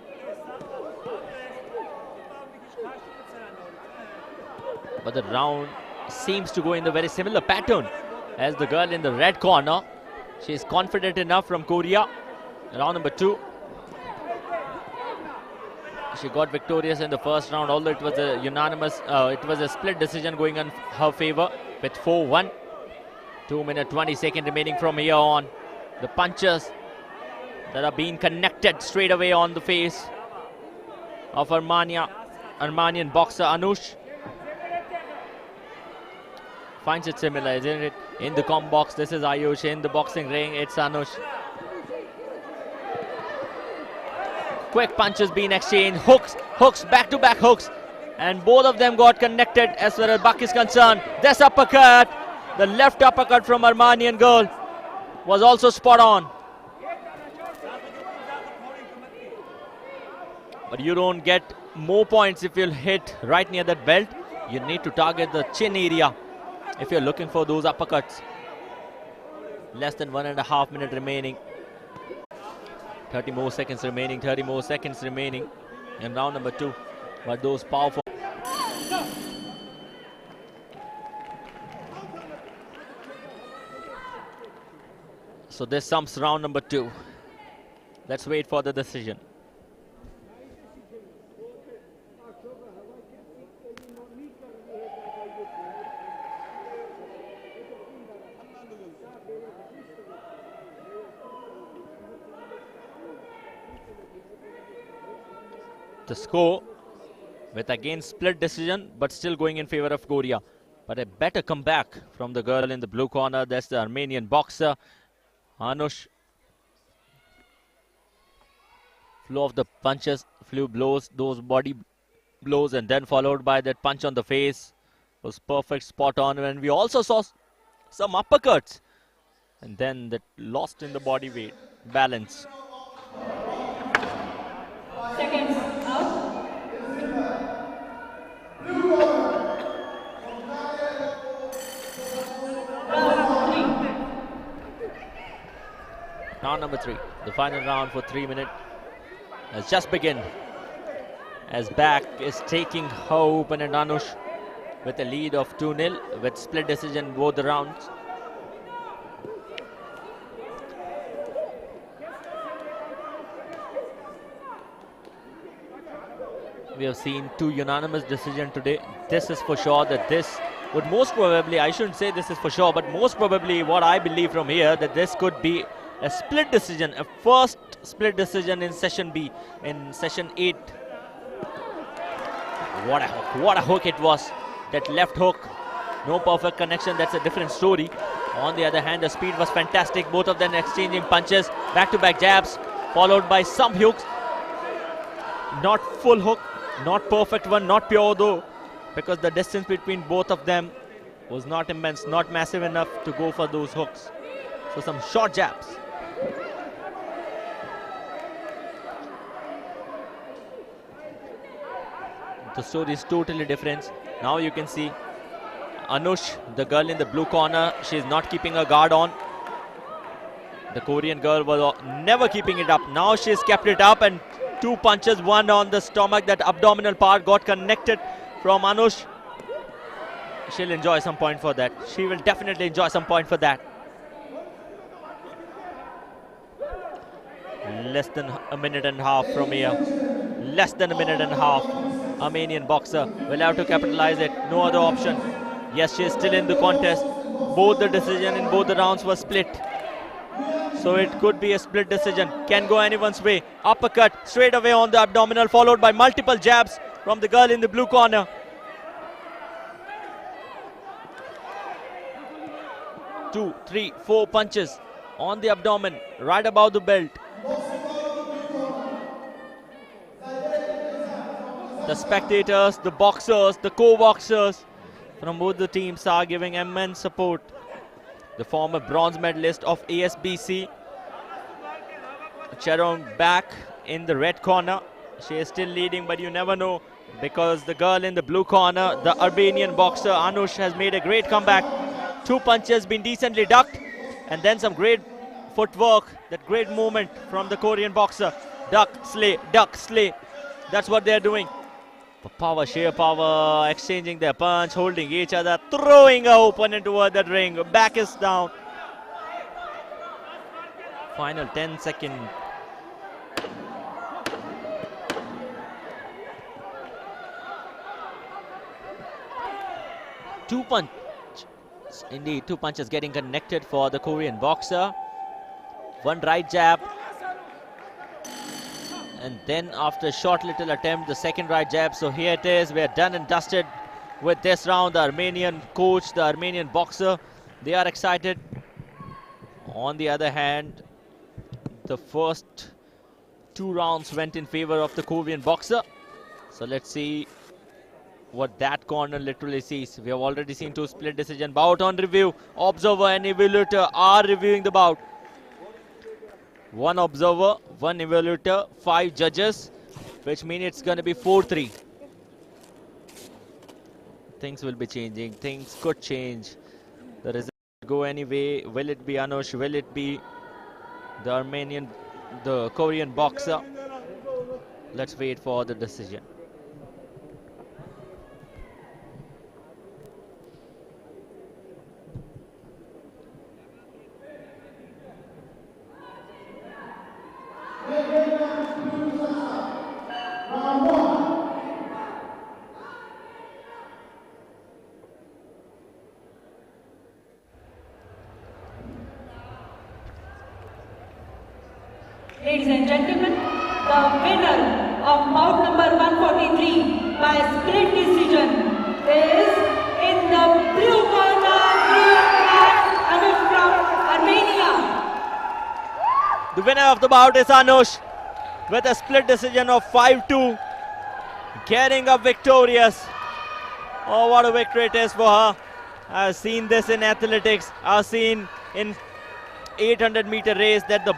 But the round seems to go in the very similar pattern as the girl in the red corner. She is confident enough from Korea. Round number 2. She got victorious in the first round, although it was a unanimous, it was a split decision going in her favor with 4-1. 2 minutes 20 seconds remaining from here on. The punches that are being connected straight away on the face of Armenian boxer Anush. Finds it similar, isn't it? In the comp box, this is Ayush. In the boxing ring, it's Anush. Quick punches being exchanged. Hooks, back-to-back hooks. and both of them got connected as far as Buck is concerned. This uppercut, the left uppercut from Armenian girl, was also spot on. But you don't get more points if you'll hit right near that belt. You need to target the chin area if you're looking for those uppercuts. Less than 1.5 minutes remaining. 30 more seconds remaining, 30 more seconds remaining in round number 2. But those powerful... So this sums round number 2. Let's wait for the decision. The score with again split decision, but still going in favor of Korea. But a better comeback from the girl in the blue corner. That's the Armenian boxer, Anush. Flow of the punches, few blows, those body blows, and then followed by that punch on the face. Was perfect, spot on. And we also saw some uppercuts. And then that lost in the body weight balance. Seconds out. Round number 3, the final round for 3 minutes has just begun. As back is taking her opponent Anush with a lead of 2-0 with split decision both the rounds. We have seen 2 unanimous decisions today. This is for sure that this would most probably, I shouldn't say this is for sure, but most probably what I believe from here, that this could be a split decision, a first split decision in session B, in session 8. What a hook it was. That left hook, no perfect connection, that's a different story. On the other hand, the speed was fantastic. Both of them exchanging punches, back-to-back jabs, followed by some hooks. Not full hook, not perfect one, not pure though, because the distance between both of them was not immense, not massive enough to go for those hooks. So some short jabs. The story is totally different. Now you can see Anush, the girl in the blue corner, she is not keeping her guard on. The Korean girl was never keeping it up. Now she's kept it up, and 2 punches, one on the stomach, that abdominal part got connected from Anush. She'll enjoy some point for that. She will definitely enjoy some point for that. Less than a minute and a half from here. Less than a minute and a half. Armenian boxer will have to capitalize it. No other option. Yes, she is still in the contest. Both the decision in both the rounds were split. So it could be a split decision. Can go anyone's way. Uppercut straight away on the abdominal, followed by multiple jabs from the girl in the blue corner. Two, three, 4 punches on the abdomen, right above the belt. The spectators, the boxers, the co-boxers from both the teams are giving immense support. The former bronze medalist of ASBC, CHORONG, back in the red corner. She is still leading, but you never know, because the girl in the blue corner, the Armenian boxer Anush, has made a great comeback. 2 punches been decently ducked, and then some great footwork, that great movement from the Korean boxer. Duck, slay, duck, slay. That's what they're doing. Power, sheer power, exchanging their punch, holding each other, throwing our opponent toward that ring. Back is down. Final 10 seconds. Two punches. Indeed, 2 punches getting connected for the Korean boxer. One right jab. And then after a short little attempt, the second right jab. So here it is. We're done and dusted with this round. The Armenian coach, the Armenian boxer, they are excited. On the other hand, the first 2 rounds went in favor of the Korean boxer. So let's see what that corner literally sees. We have already seen 2 split decision. Bout on review. Observer and evaluator are reviewing the bout. 1 observer, 1 evaluator, 5 judges, which means it's going to be 4-3. Things will be changing. Things could change. The result could go any way. Will it be Anush? Will it be the Korean boxer? Let's wait for the decision. Ladies and gentlemen, the winner of bout number 143 by split decision is in the blue corner, Anush from Armenia. The winner of the bout is Anush with a split decision of 5-2, getting up victorious. Oh, what a victory it is for her. I've seen this in athletics. I've seen in 800-meter race that the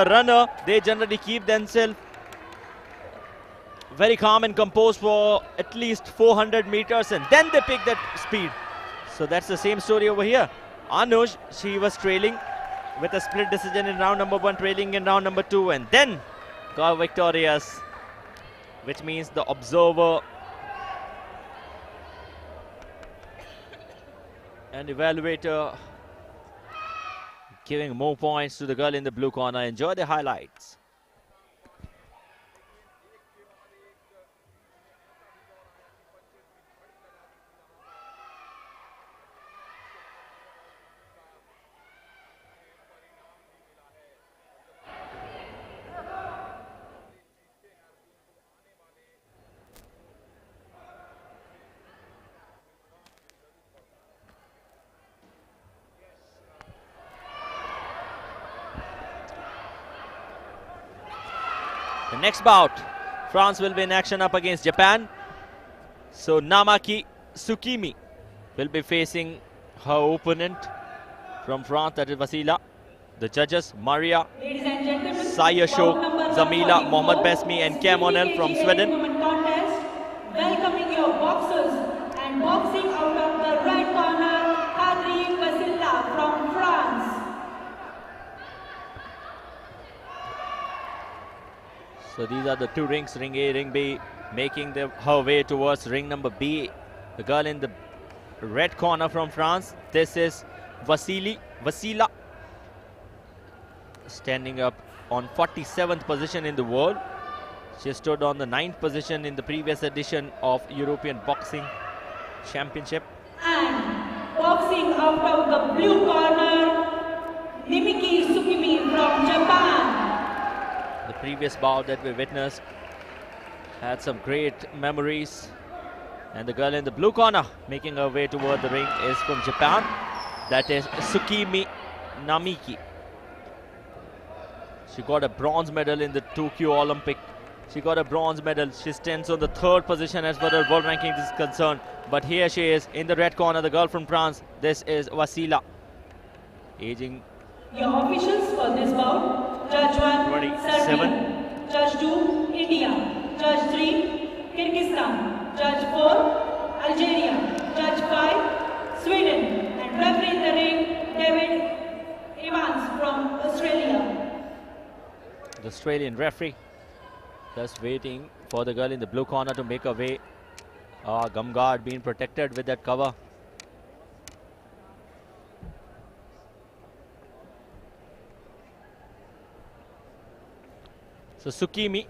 runner, they generally keep themselves very calm and composed for at least 400 meters and then they pick that speed. So that's the same story over here. Anush, she was trailing with a split decision in round number 1, trailing in round number 2 and then got victorious, which means the observer and evaluator giving more points to the girl in the blue corner. Enjoy the highlights. The next bout, France will be in action up against Japan. So Namiki Tsukimi will be facing her opponent from France, that is WASSILA. The judges, Maria, Sayashok, Zamila, Mohammad Besmi and Kamonel from Sweden. Welcoming your boxers and boxing out of the right corner, WASSILA from France. So these are the 2 rings, ring A, ring B, making her way towards ring number B. The girl in the red corner from France, this is WASSILA, standing up on 47th position in the world. She stood on the 9th position in the previous edition of European Boxing Championship. And boxing out of the blue corner, Namiki Tsukimi from Japan. The previous bout that we witnessed had some great memories. And the girl in the blue corner making her way toward the ring is from Japan. That is Tsukimi Namiki. She got a bronze medal in the Tokyo Olympic. She got a bronze medal. She stands on the 3rd position as far as world ranking is concerned. But here she is in the red corner, the girl from France. This is WASSILA. Aging. Your officials for this bout, Judge 1, 27. Serbia, Judge 2, India, Judge 3, Kyrgyzstan, Judge 4, Algeria, Judge 5, Sweden, and referee in the ring, David Evans from Australia. The Australian referee just waiting for the girl in the blue corner to make her way. Gum guard being protected with that cover. So Tsukimi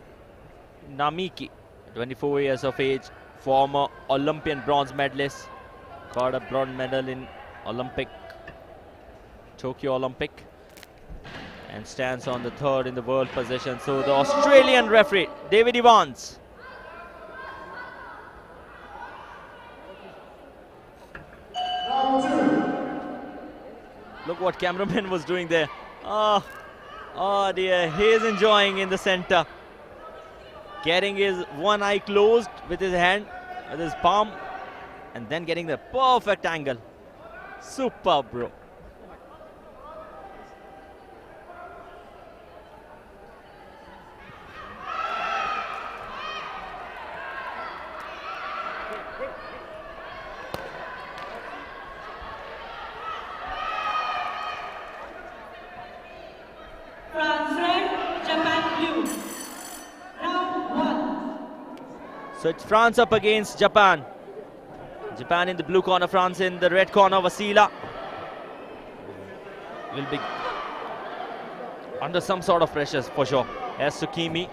Namiki, 24 years of age, former Olympian bronze medalist, got a bronze medal in Tokyo Olympic, and stands on the 3rd in the world position. So the Australian referee, David Evans. Look what cameraman was doing there. Oh dear, he is enjoying in the center. Getting his one eye closed with his hand, with his palm and then getting the perfect angle. Superb, bro. France red, Japan blue. Round 1. So it's France up against Japan. Japan in the blue corner, France in the red corner. WASSILA will be under some sort of pressures for sure. As TSUKIMI,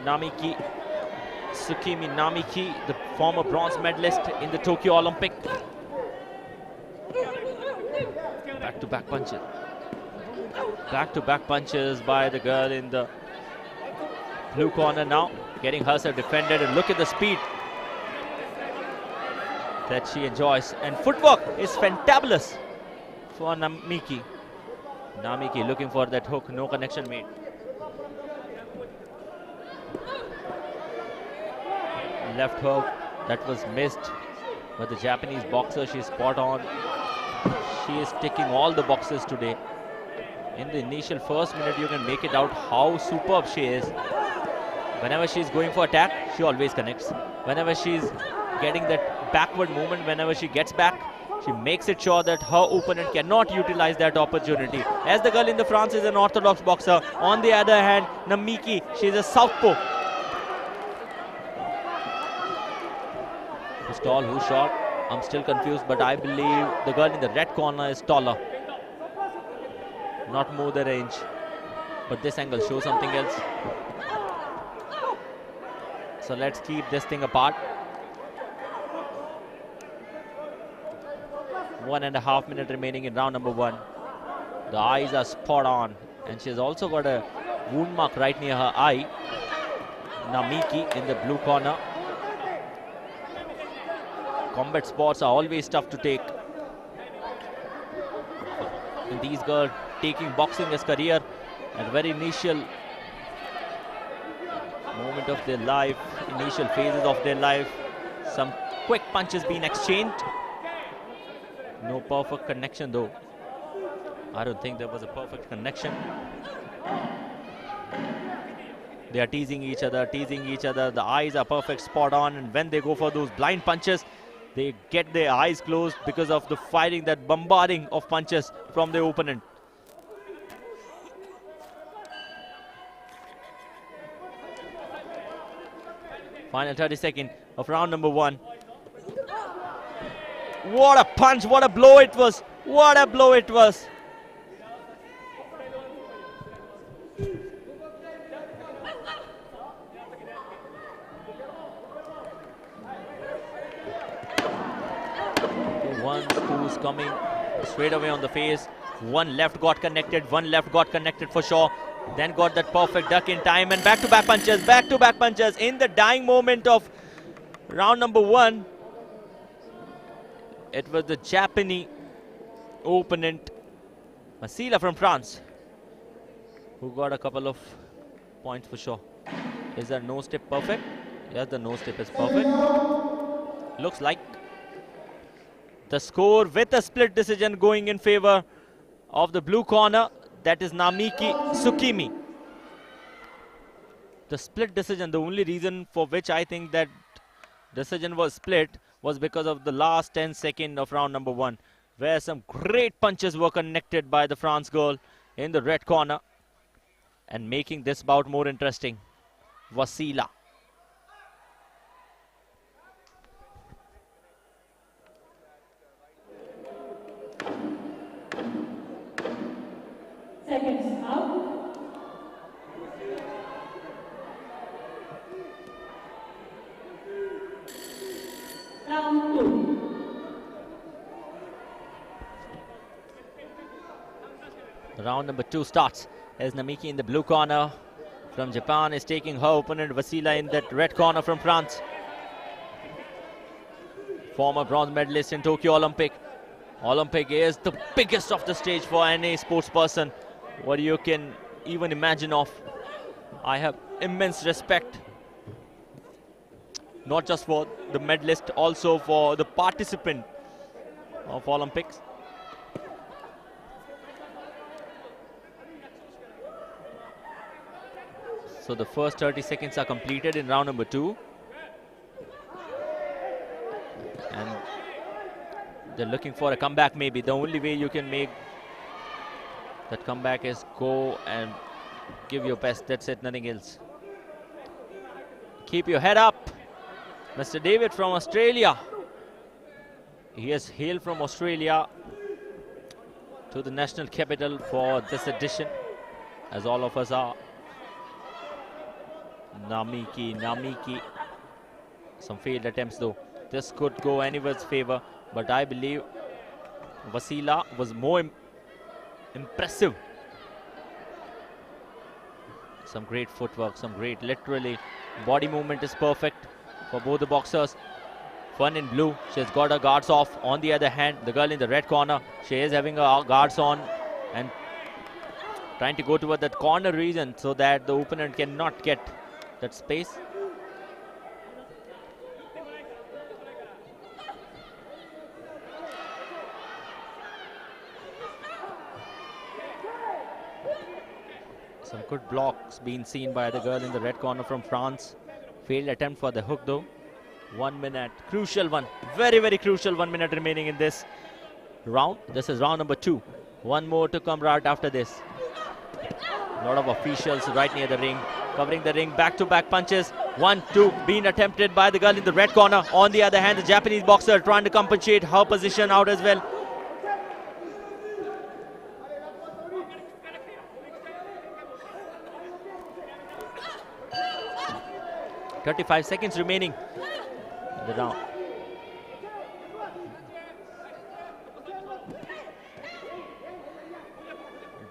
NAMIKI, TSUKIMI, NAMIKI, the former bronze medalist in the Tokyo Olympic. Back-to-back punches. Back-to-back punches by the girl in the blue corner now, getting herself defended, and look at the speed that she enjoys. And footwork is fantabulous for NAMIKI. NAMIKI looking for that hook, no connection made. Left hook, that was missed, but the Japanese boxer, she's spot on. She is ticking all the boxes today. In the initial first minute, you can make it out how superb she is. Whenever she's going for attack, she always connects. Whenever she's getting that backward movement, whenever she gets back, she makes it sure that her opponent cannot utilize that opportunity. As the girl in the France is an orthodox boxer. On the other hand, NAMIKI, she's a southpaw. Who's tall, who's short? I'm still confused, but I believe the girl in the red corner is taller. Not more than an inch. But this angle shows something else. So let's keep this thing apart. 1.5 minutes remaining in round number 1. The eyes are spot on, and she's also got a wound mark right near her eye. NAMIKI in the blue corner. Combat sports are always tough to take. And these girls taking boxing as career at very initial moment of their life, initial phases of their life. Some quick punches being exchanged. No perfect connection though. I don't think there was a perfect connection. They are teasing each other, The eyes are perfect, spot on. And when they go for those blind punches, they get their eyes closed because of the firing, that bombarding of punches from their opponent. Final 30 seconds of round number 1. What a punch, what a blow it was. What a blow it was. Who's coming straight away on the face. One left got connected for sure. Then got that perfect duck in time, and back-to-back punches in the dying moment of round number 1. It was the Japanese opponent, WASSILA from France, who got a couple of points for sure. Is the nose tip perfect? Yes, the nose tip is perfect. Looks like the score with a split decision going in favor of the blue corner. That is NAMIKI TSUKIMI. The split decision, the only reason for which I think that decision was split was because of the last 10 seconds of round number 1, where some great punches were connected by the France girl in the red corner and making this bout more interesting. WASSILA. Seconds out. Round 2. Round number 2 starts as NAMIKI in the blue corner from Japan is taking her opponent WASSILA in that red corner from France. Former bronze medalist in Tokyo Olympic. Olympic is the biggest of the stage for any sports person. What you can even imagine of. I have immense respect. not just for the medalist, also for the participant of Olympics. So the first 30 seconds are completed in round number 2. And they're looking for a comeback maybe. The only way you can make that comeback is go and give your best. That's it, nothing else. Keep your head up. Mr. David from Australia. He has hailed from Australia to the national capital for this edition, as all of us are. Namiki. Some failed attempts though. This could go anyone's favor, but I believe WASSILA was more impressive. Some great footwork, some great, literally, body movement is perfect for both the boxers. Fun in blue, she has got her guards off. On the other hand, the girl in the red corner, she is having her guards on and trying to go toward that corner region so that the opponent cannot get that space. Some good blocks being seen by the girl in the red corner from France. Failed attempt for the hook though. 1 minute, crucial one, very, very crucial 1 minute remaining in this round. This is round number 2. One more to come right after this. A lot of officials right near the ring, covering the ring, back-to-back punches. 1, 2 being attempted by the girl in the red corner. On the other hand, the Japanese boxer trying to compensate her position out as well. .35 seconds remaining in the round.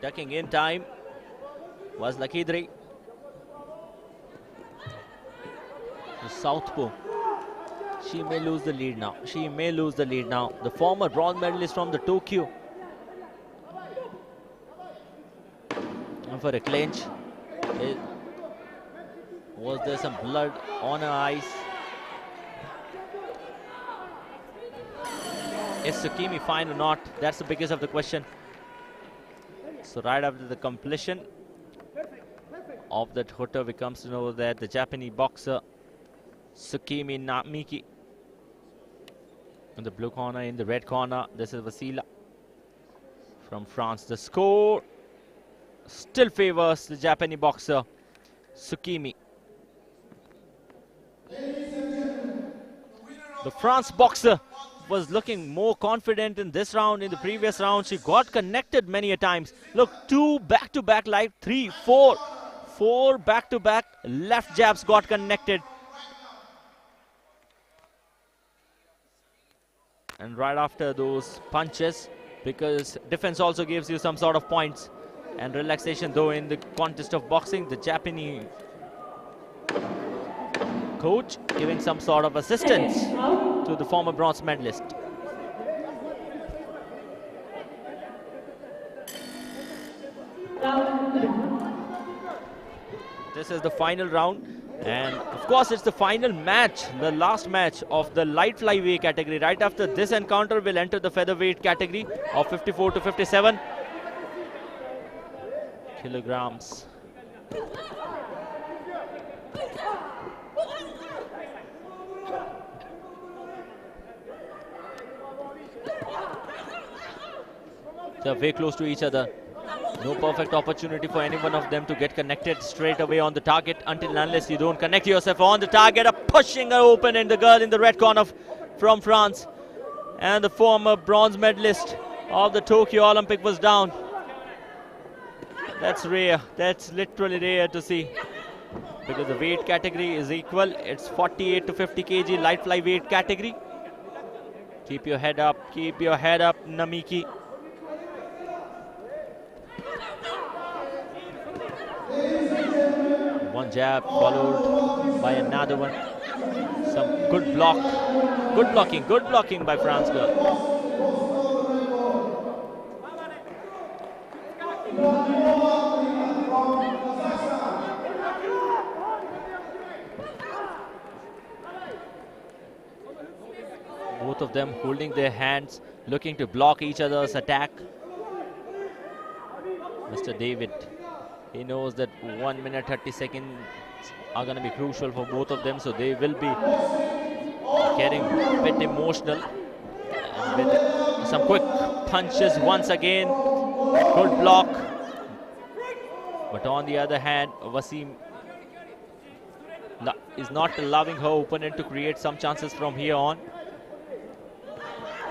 Ducking in time was LKHADIRI. The southpaw. She may lose the lead now. She may lose the lead now. The former bronze medalist from the Tokyo. And for a clinch. Was there some blood on her eyes? Is TSUKIMI fine or not? That's the biggest of the question. So right after the completion of that hotter, we comes to know that the Japanese boxer TSUKIMI NAMIKI in the blue corner, in the red corner, this is WASSILA from France. The score still favors the Japanese boxer TSUKIMI. The France boxer was looking more confident in this round. In the previous round, she got connected many a times. Look, 2 back-to-back, like 3, 4 back-to-back left jabs got connected. And right after those punches, because defense also gives you some sort of points and relaxation, though in the contest of boxing, the Japanese coach giving some sort of assistance to the former bronze medalist. This is the final round, and of course it's the final match, the last match of the light flyweight category. Right after this encounter, we'll enter the featherweight category of 54 to 57 kilograms. They're very close to each other. No perfect opportunity for any one of them to get connected straight away on the target until and unless you don't connect yourself on the target. Pushing her open, and the girl in the red corner from France and the former bronze medalist of the Tokyo Olympic was down. That's rare. That's literally rare to see, because the weight category is equal. It's 48 to 50 kg light flyweight category. Keep your head up. Keep your head up, Namiki. One jab followed by another one. Some good blocking by France girl. Both of them holding their hands, looking to block each other's attack. Mr. David, he knows that 1 minute 30 seconds are going to be crucial for both of them, so they will be getting a bit emotional. And with some quick punches once again, good block. But on the other hand, Wasim is not allowing her opponent to create some chances from here on.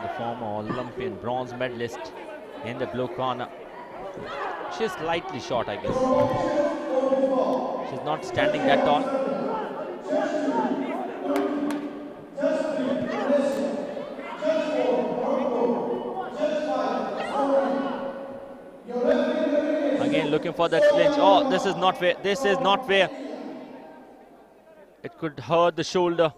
The former Olympian bronze medalist in the blue corner. She's slightly short, I guess. She's not standing that tall. Again looking for that clinch. Oh, this is not fair. This is not fair. It could hurt the shoulder.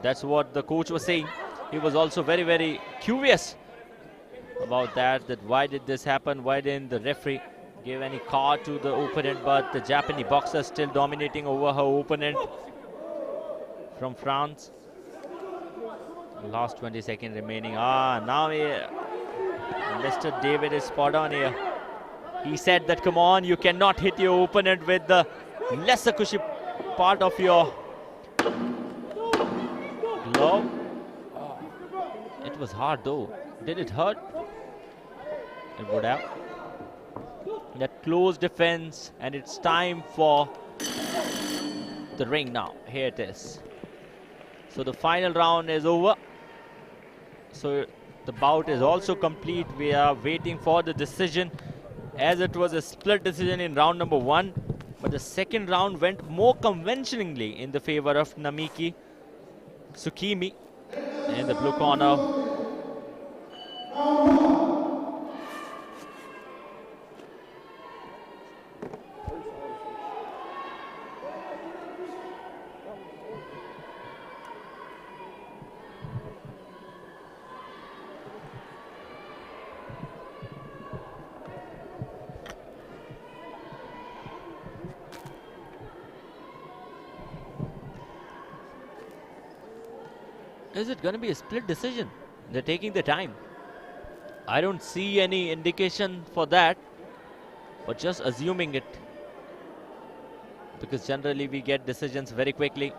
That's what the coach was saying. He was also very, very curious about that why did this happen? Why didn't the referee give any card to the opponent? But the Japanese boxer still dominating over her opponent from France. Last 20 seconds remaining. Now Mr. David is spot on here. He said that, come on, you cannot hit your opponent with the lesser cushy part of your glove. It was hard though. Did it hurt? It would have. That close defense, and it's time for the ring now. Here it is. So the final round is over. So the bout is also complete. We are waiting for the decision, as it was a split decision in round number 1. But the second round went more conventionally in the favor of Namiki. TSUKIMI in the blue corner. Is it going to be a split decision? They're taking the time. I don't see any indication for that, but just assuming it, because generally we get decisions very quickly.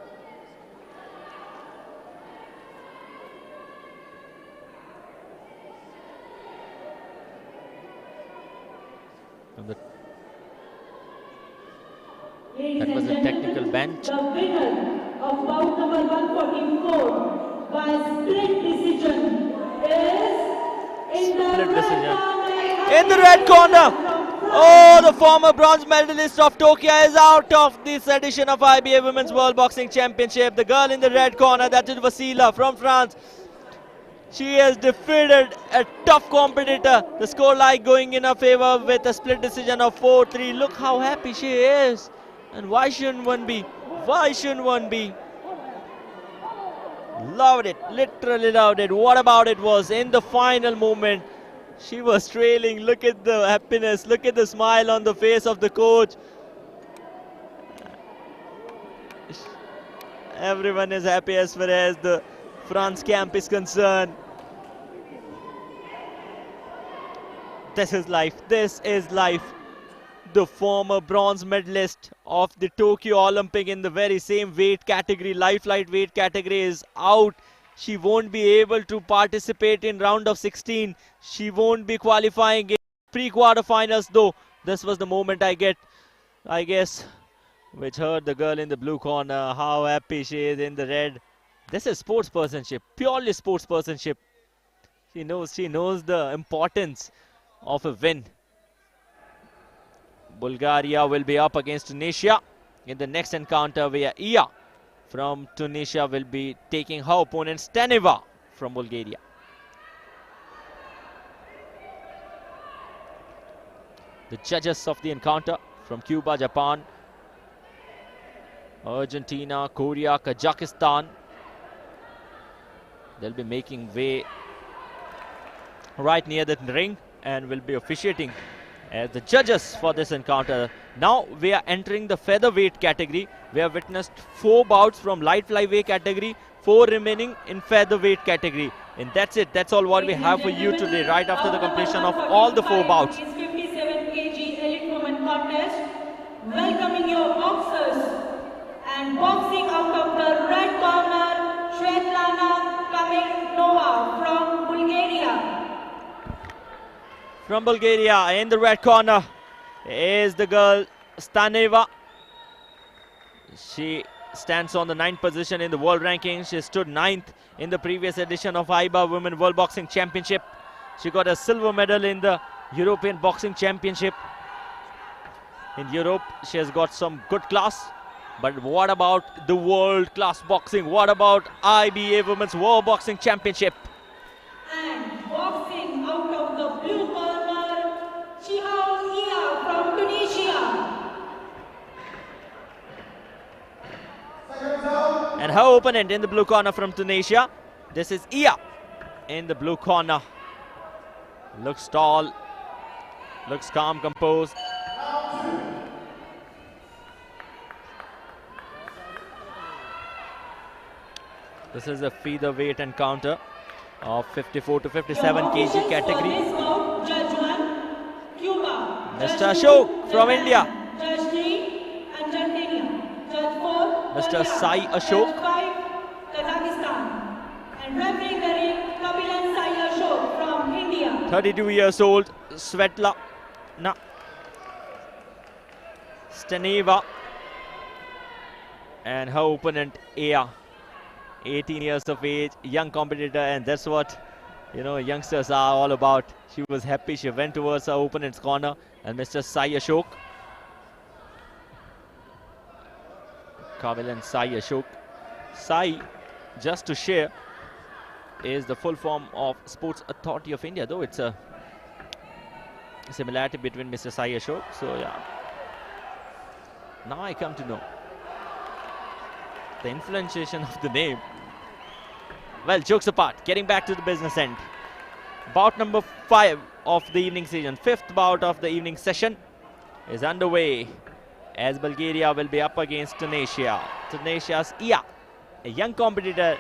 From the that was a technical bench. The winner of bout number 144 by split decision is in the red corner. Oh, the former bronze medalist of Tokyo is out of this edition of IBA Women's World Boxing Championship. The girl in the red corner, that is WASSILA from France. She has defeated a tough competitor. The scoreline going in her favor with a split decision of 4-3. Look how happy she is. And why shouldn't one be? Why shouldn't one be? Loved it, literally loved it. What about it was in the final moment? She was trailing. Look at the happiness. Look at the smile on the face of the coach. Everyone is happy as far as the France camp is concerned. This is life. This is life. The former bronze medalist of the Tokyo Olympic in the very same weight category, light weight category, is out. She won't be able to participate in round of 16. She won't be qualifying in pre-quarterfinals though. This was the moment I guess, which hurt the girl in the blue corner. How happy she is in the red. This is sportspersonship, purely sportspersonship. She knows the importance of a win. Bulgaria will be up against Tunisia in the next encounter, where Iya from Tunisia will be taking her opponent STANEVA from Bulgaria. The judges of the encounter from Cuba, Japan, Argentina, Korea, Kazakhstan. They'll be making way right near the ring and will be officiating as the judges for this encounter. Now we are entering the featherweight category, We have witnessed 4 bouts from light flyweight category, 4 remaining in featherweight category. And that's it. That's all what we have for you today, right after the completion of all the 4 bouts. 57 kg elite women contest. Welcoming your boxers and boxing out of the red corner, SVETLANA KAMENOVA from Bulgaria. From Bulgaria, in the red corner is the girl STANEVA. She stands on the 9th position in the world rankings. She stood 9th in the previous edition of IBA Women World Boxing Championship. She got a silver medal in the European Boxing Championship. In Europe, she has got some good class. But what about the world class boxing? What about IBA Women's World Boxing Championship? And boxing out of the blue corner, CHIHAOUI from Tunisia. And her opponent in the blue corner from Tunisia. This is Ia in the blue corner. Looks tall, looks calm, composed. This is a featherweight encounter of 54 to 57 kg category. Mr. Ashok from India. Mr. Sai Ashok. And referee the ring, Kapilan Sai Ashok from India. 32 years old, SVETLANA, STANEVA, and her opponent Aya, 18 years of age, young competitor, and that's what youngsters are all about. She was happy. She went towards her opponent's corner, and Mr. Sai Ashok, Kavilan Sai Ashok. Sai, just to share, is the full form of Sports Authority of India, though it's a similarity between Mr. Sai Ashok. So yeah, now I come to know the influentiation of the name. Well, jokes apart, getting back to the business end. Bout number 5 of the evening session, 5th bout of the evening session is underway as Bulgaria will be up against Tunisia. Tunisia's Ia, a young competitor.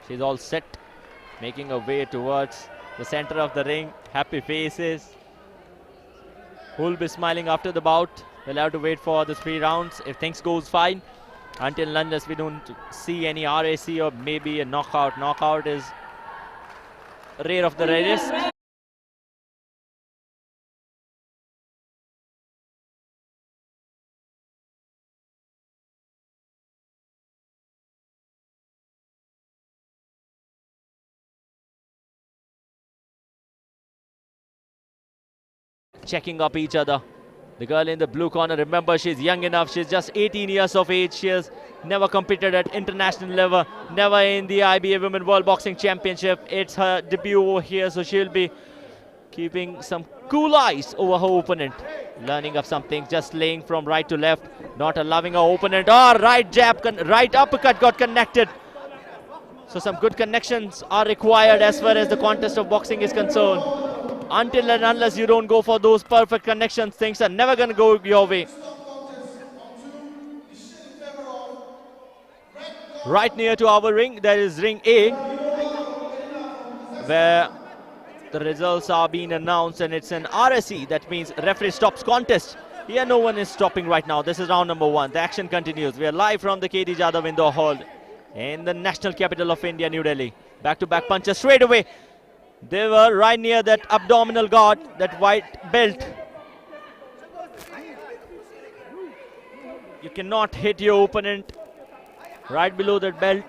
She's all set, making her way towards the center of the ring. Happy faces. Who will be smiling after the bout? We'll have to wait for the 3 rounds. If things goes fine, until unless we don't see any RAC or maybe a knockout. Knockout is rare of the rarest. Checking up each other. The girl in the blue corner, remember, she's young enough. She's just 18 years of age. She has never competed at international level, never in the IBA Women World Boxing Championship. It's her debut over here, so she'll be keeping some cool eyes over her opponent. Learning of something, just laying from right to left, not allowing her opponent. Oh, right jab, right uppercut got connected. So some good connections are required as far as the contest of boxing is concerned. Until and unless you don't go for those perfect connections, things are never going to go your way. Right near to our ring, there is ring A, where the results are being announced, and it's an RSE. That means referee stops contest. Here no one is stopping right now. This is round number 1. The action continues. We are live from the KD Jadhav Indoor Hall in the national capital of India, New Delhi. Back-to-back punches straight away. They were right near that abdominal guard, that white belt. You cannot hit your opponent right below that belt.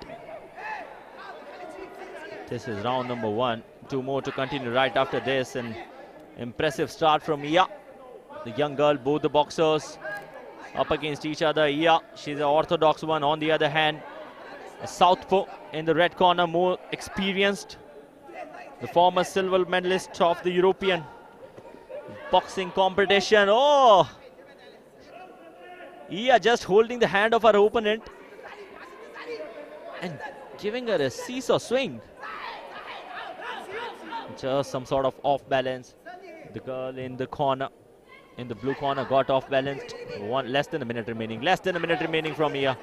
This is round number 1. 2 more to continue right after this. An impressive start from Ia, the young girl. Both the boxers up against each other. Ia, she's an orthodox one. On the other hand, a southpaw in the red corner, more experienced. The former silver medalist of the European boxing competition. Oh! Ia just holding the hand of her opponent and giving her a seesaw swing. Just some sort of off balance. The girl in the corner, in the blue corner, got off balanced. Less than a minute remaining. Less than a minute remaining from here.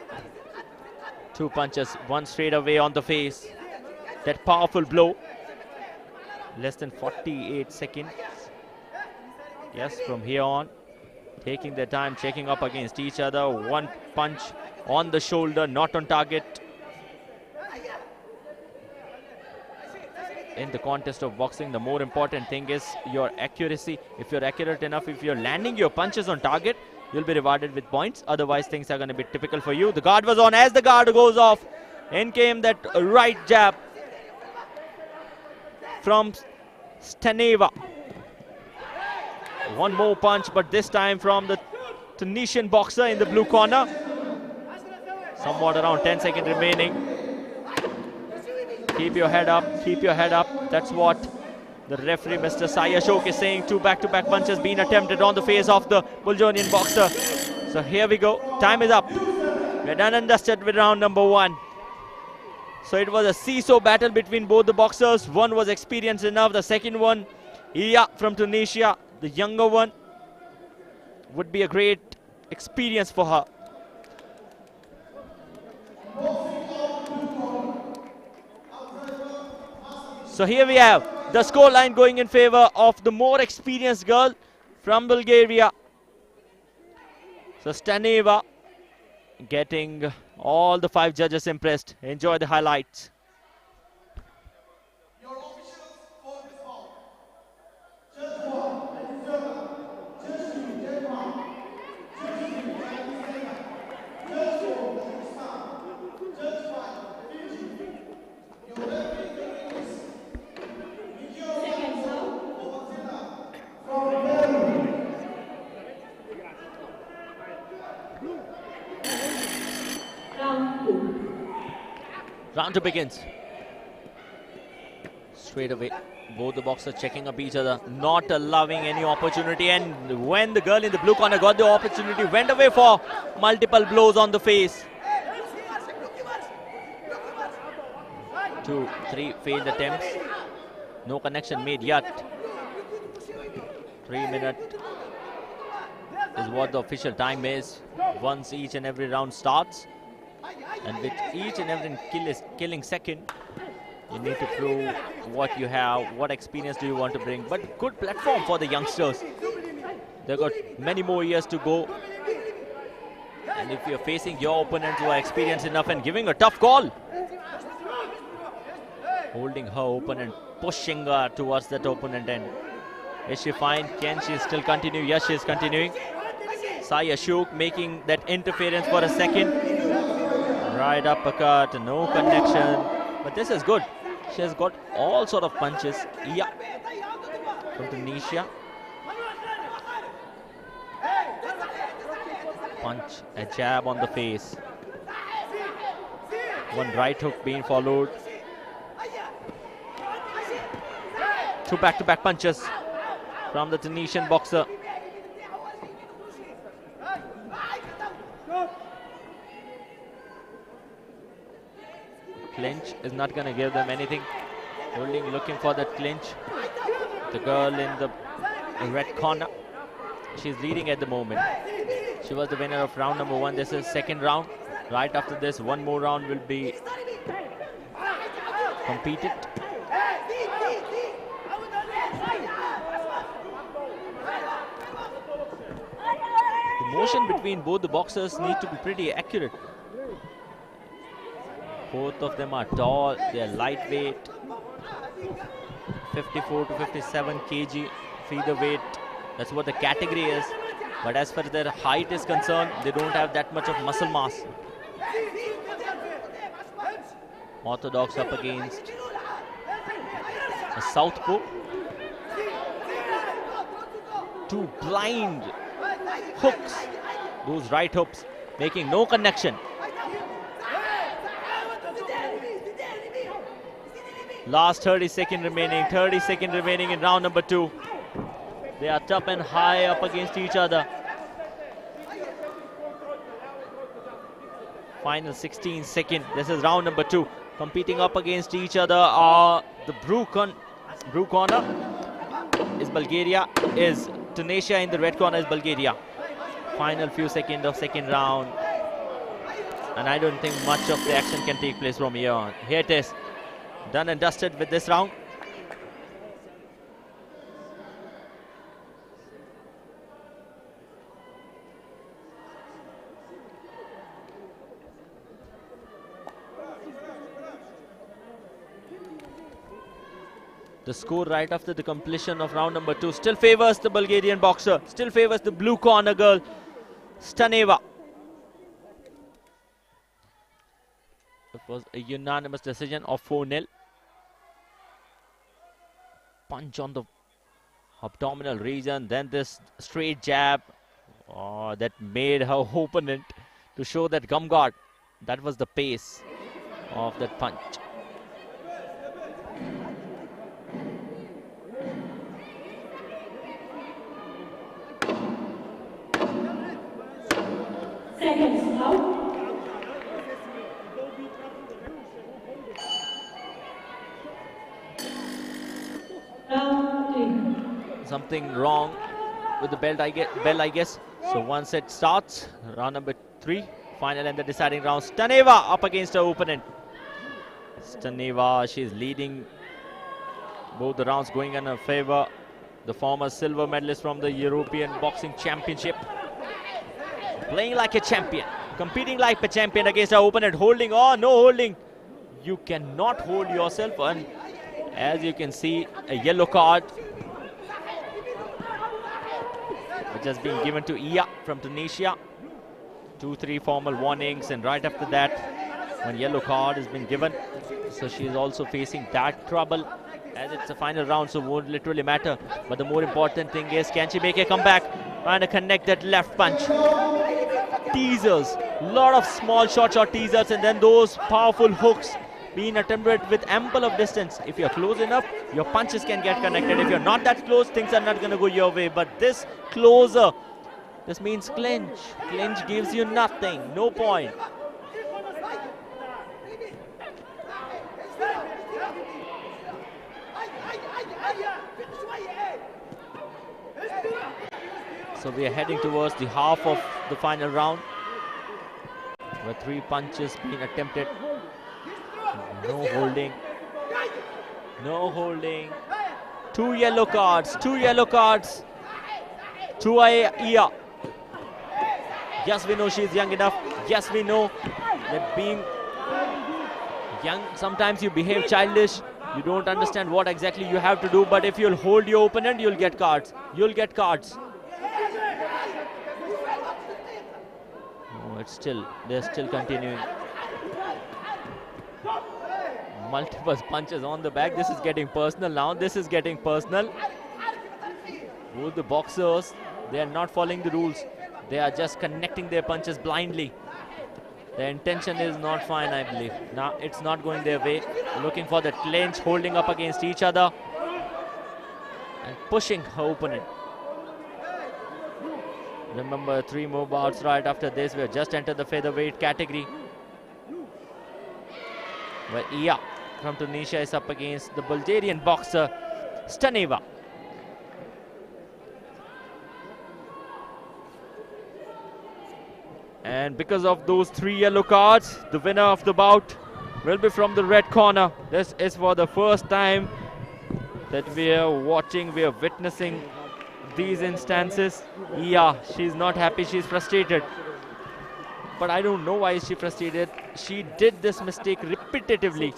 2 punches, one straight away on the face. That powerful blow. Less than 48 seconds. Yes, from here on, taking their time, checking up against each other. One punch on the shoulder, not on target. In the contest of boxing, the more important thing is your accuracy. If you're accurate enough, if you're landing your punches on target, you'll be rewarded with points. Otherwise, things are going to be typical for you. The guard was on. As the guard goes off, in came that right jab from STANEVA. One more punch, but this time from the Tunisian boxer in the blue corner. Somewhat around 10 seconds remaining. Keep your head up, keep your head up. That's what the referee, Mr. Sayashok, is saying. 2 back-to-back punches being attempted on the face of the Bulgarian boxer. So here we go. Time is up. We're done and dusted with round number 1. So it was a seesaw battle between both the boxers. One was experienced enough. The second one, Iya from Tunisia, the younger one, would be a great experience for her. So here we have the scoreline going in favor of the more experienced girl from Bulgaria. So STANEVA getting all the 5 judges impressed. Enjoy the highlights. Your officials for this bout. Judge 1, Venezuela. Judge 2, Denmark. Judge 3, Venezuela. Judge 4, Pakistan. Judge 5, Fiji. Your referee is Second round. WASSILA from Romero. Round 2. Round 2 begins. Straight away, both the boxers checking up each other, not allowing any opportunity. And when the girl in the blue corner got the opportunity, went away for multiple blows on the face. 2, 3 failed attempts. No connection made yet. 3 minutes is what the official time is once each and every round starts. And with each and every killing second, you need to prove what you have, what experience do you want to bring. But good platform for the youngsters. They've got many more years to go. And if you're facing your opponents who are experienced enough and giving a tough call, holding her opponent, pushing her towards that opponent end. Is she fine? Can she still continue? Yes, she is continuing. Sayashok making that interference for a second. Right uppercut, no connection. But this is good. She has got all sort of punches. Yeah. From Tunisia. Punch, a jab on the face. One right hook being followed. 2 back-to-back punches from the Tunisian boxer. Clinch is not going to give them anything. Holding, looking for that clinch. The girl in the red corner, she's leading at the moment. She was the winner of round number 1. This is second round. Right after this, one more round will be competed. The motion between both the boxers need to be pretty accurate. Both of them are tall, they are lightweight. 54 to 57 kg featherweight. That's what the category is. But as far as their height is concerned, they don't have that much of muscle mass. Orthodox up against a southpaw. 2 blind hooks. Those right hooks making no connection. Last 30 seconds remaining. 30 seconds remaining in round number 2. They are top and high up against each other. Final 16 seconds. This is round number 2. Competing up against each other are the blue blue corner is Bulgaria, is Tunisia. In the red corner is Bulgaria. Final few seconds of second round. And I don't think much of the action can take place from here on. Here it is. Done and dusted with this round. The score right after the completion of round number 2 still favors the Bulgarian boxer, still favors the blue corner girl, STANEVA. It was a unanimous decision of 4-0. Punch on the abdominal region, then this straight jab that made her opponent to show that gum guard. That was the pace of that punch. Seconds out. Round 3. Something wrong with the bell, I guess. So one set starts. Round number 3, final and the deciding round. STANEVA up against her opponent. STANEVA, she's leading both the rounds, going in her favor. The former silver medalist from the European Boxing Championship. Playing like a champion, competing like a champion against our opponent, holding on, no holding. You cannot hold yourself, and as you can see, a yellow card which has been given to Iya from Tunisia. 2-3 formal warnings, and right after that, one yellow card has been given. So she is also facing that trouble, as it's a final round, so it won't literally matter. But the more important thing is, can she make a comeback and connect that left punch? Teasers, lot of small short teasers, and then those powerful hooks being attempted with ample of distance. If you're close enough, your punches can get connected. If you're not that close, things are not going to go your way. But this closer, this means clinch. Clinch gives you nothing, no point. So we are heading towards the half of the final round, where 3 punches being attempted. No holding. No holding. 2 yellow cards. 2 yellow cards. To Iya. Yes, we know she's young enough. Yes, we know that being young, sometimes you behave childish. You don't understand what exactly you have to do. But if you'll hold your opponent, you'll get cards. You'll get cards. They're still continuing. Multiple punches on the back. This is getting personal now. This is getting personal. Both the boxers, they are not following the rules. They are just connecting their punches blindly. Their intention is not fine, I believe. Now it's not going their way. Looking for the clinch, holding up against each other and pushing her opponent. Remember, 3 more bouts right after this. We have just entered the featherweight category, where Iya from Tunisia is up against the Bulgarian boxer STANEVA. And because of those 3 yellow cards, the winner of the bout will be from the red corner. This is for the first time that we are watching, we are witnessing these instances. Yeah, she's not happy, she's frustrated. But I don't know why is she frustrated. She did this mistake repetitively,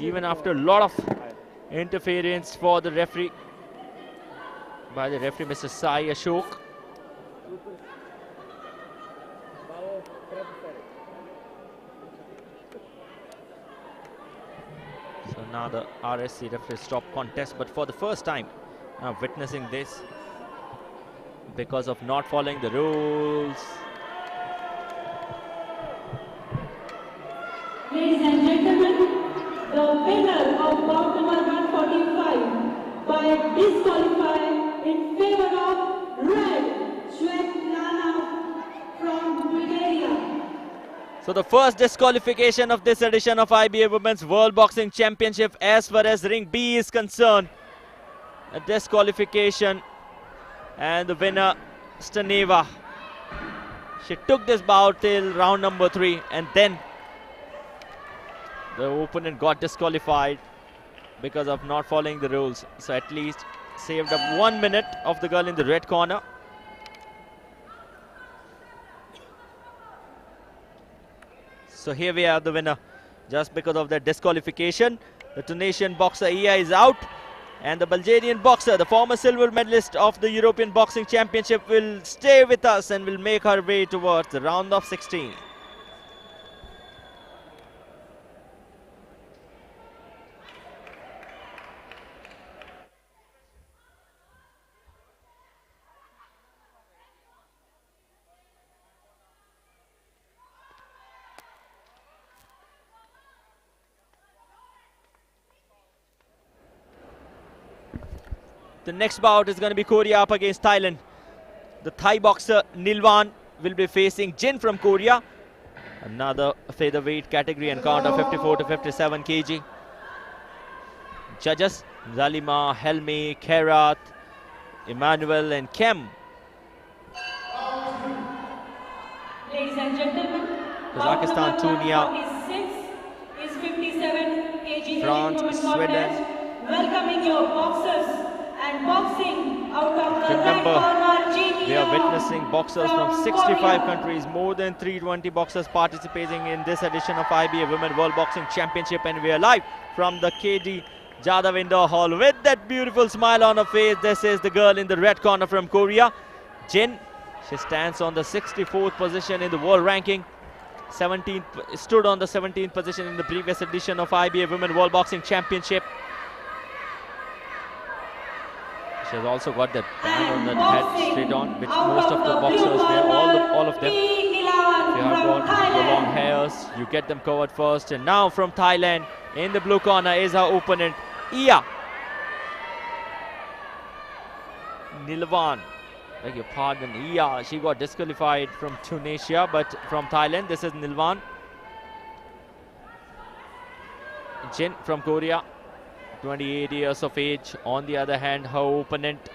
even after a lot of interference for the referee, by the referee, Mr. Sai Ashok. So now the RSC referee stopped contest, but for the first time I'm witnessing this because of not following the rules. Ladies and gentlemen, the winner of bout number 145 by disqualified in favor of red, SVETLANA from Bulgaria. So the first disqualification of this edition of IBA Women's World Boxing Championship as far as Ring B is concerned. a disqualification, and the winner, STANEVA. She took this bout till round number 3, and then the opponent got disqualified because of not following the rules. So at least saved up 1 minute of the girl in the red corner. So here we have the winner just because of that disqualification. The Tunisian boxer Iya is out, and the Bulgarian boxer, the former silver medalist of the European Boxing Championship, will stay with us and will make her way towards the round of 16. The next bout is going to be Korea up against Thailand. The Thai boxer NILAWAN will be facing Jin from Korea. Another featherweight category encounter, 54 to 57 kg. Judges, Zalima, Helmi, Kerat, Emmanuel and Kem. Ladies and gentlemen, Kazakhstan, Tunia, is 57 kg France, Sweden. Welcoming your boxers and boxing out of the red Remember, corner, we are witnessing boxers from 65 countries, more than 320 boxers participating in this edition of IBA Women World Boxing Championship, and we are live from the KD Jadhav Indoor Hall with that beautiful smile on her face. This is the girl in the red corner from Korea, Jin. She stands on the 64th position in the world ranking. 17th, stood on the 17th position in the previous edition of IBA Women World Boxing Championship. She has also got that band on that head straight on, which most of the boxers wear, all of them. If you have got your long hairs, you get them covered first. And now from Thailand, in the blue corner is her opponent, Iya. NILAWAN, beg your pardon, Iya. She got disqualified from Tunisia, but from Thailand, this is NILAWAN. Jin from Korea, 28 years of age. On the other hand, her opponent,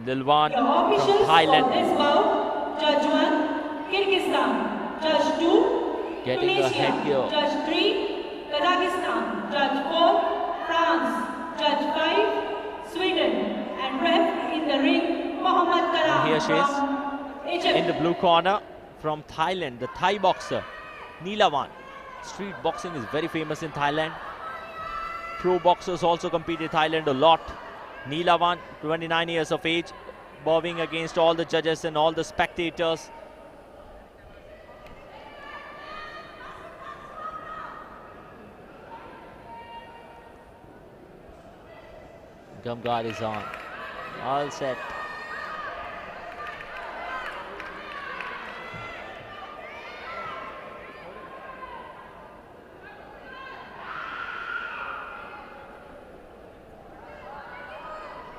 NILAWAN from Thailand. Judge 1, Kyrgyzstan. Judge 2, getting Tunisia. a headgear. Judge 3, Kazakhstan. Judge 4, France. Judge 5, Sweden. And ref in the ring, Mohammad Kalam. And here she is from Egypt. in the blue corner from Thailand, the Thai boxer, NILAWAN. Street boxing is very famous in Thailand. Pro boxers also compete in Thailand a lot. NILAWAN, 29 years of age, bowing against all the judges and all the spectators. Gum guard is on. All set.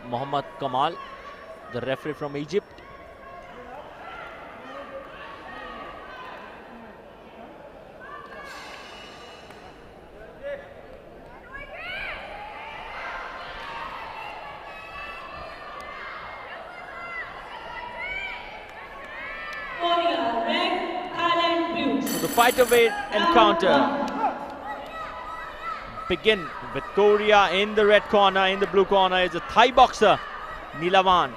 Muhammad Kamal, the referee from Egypt. Korea, red, Thailand, blue. So the featherweight encounter begin with Korea in the red corner. In the blue corner is a Thai boxer, NILAWAN.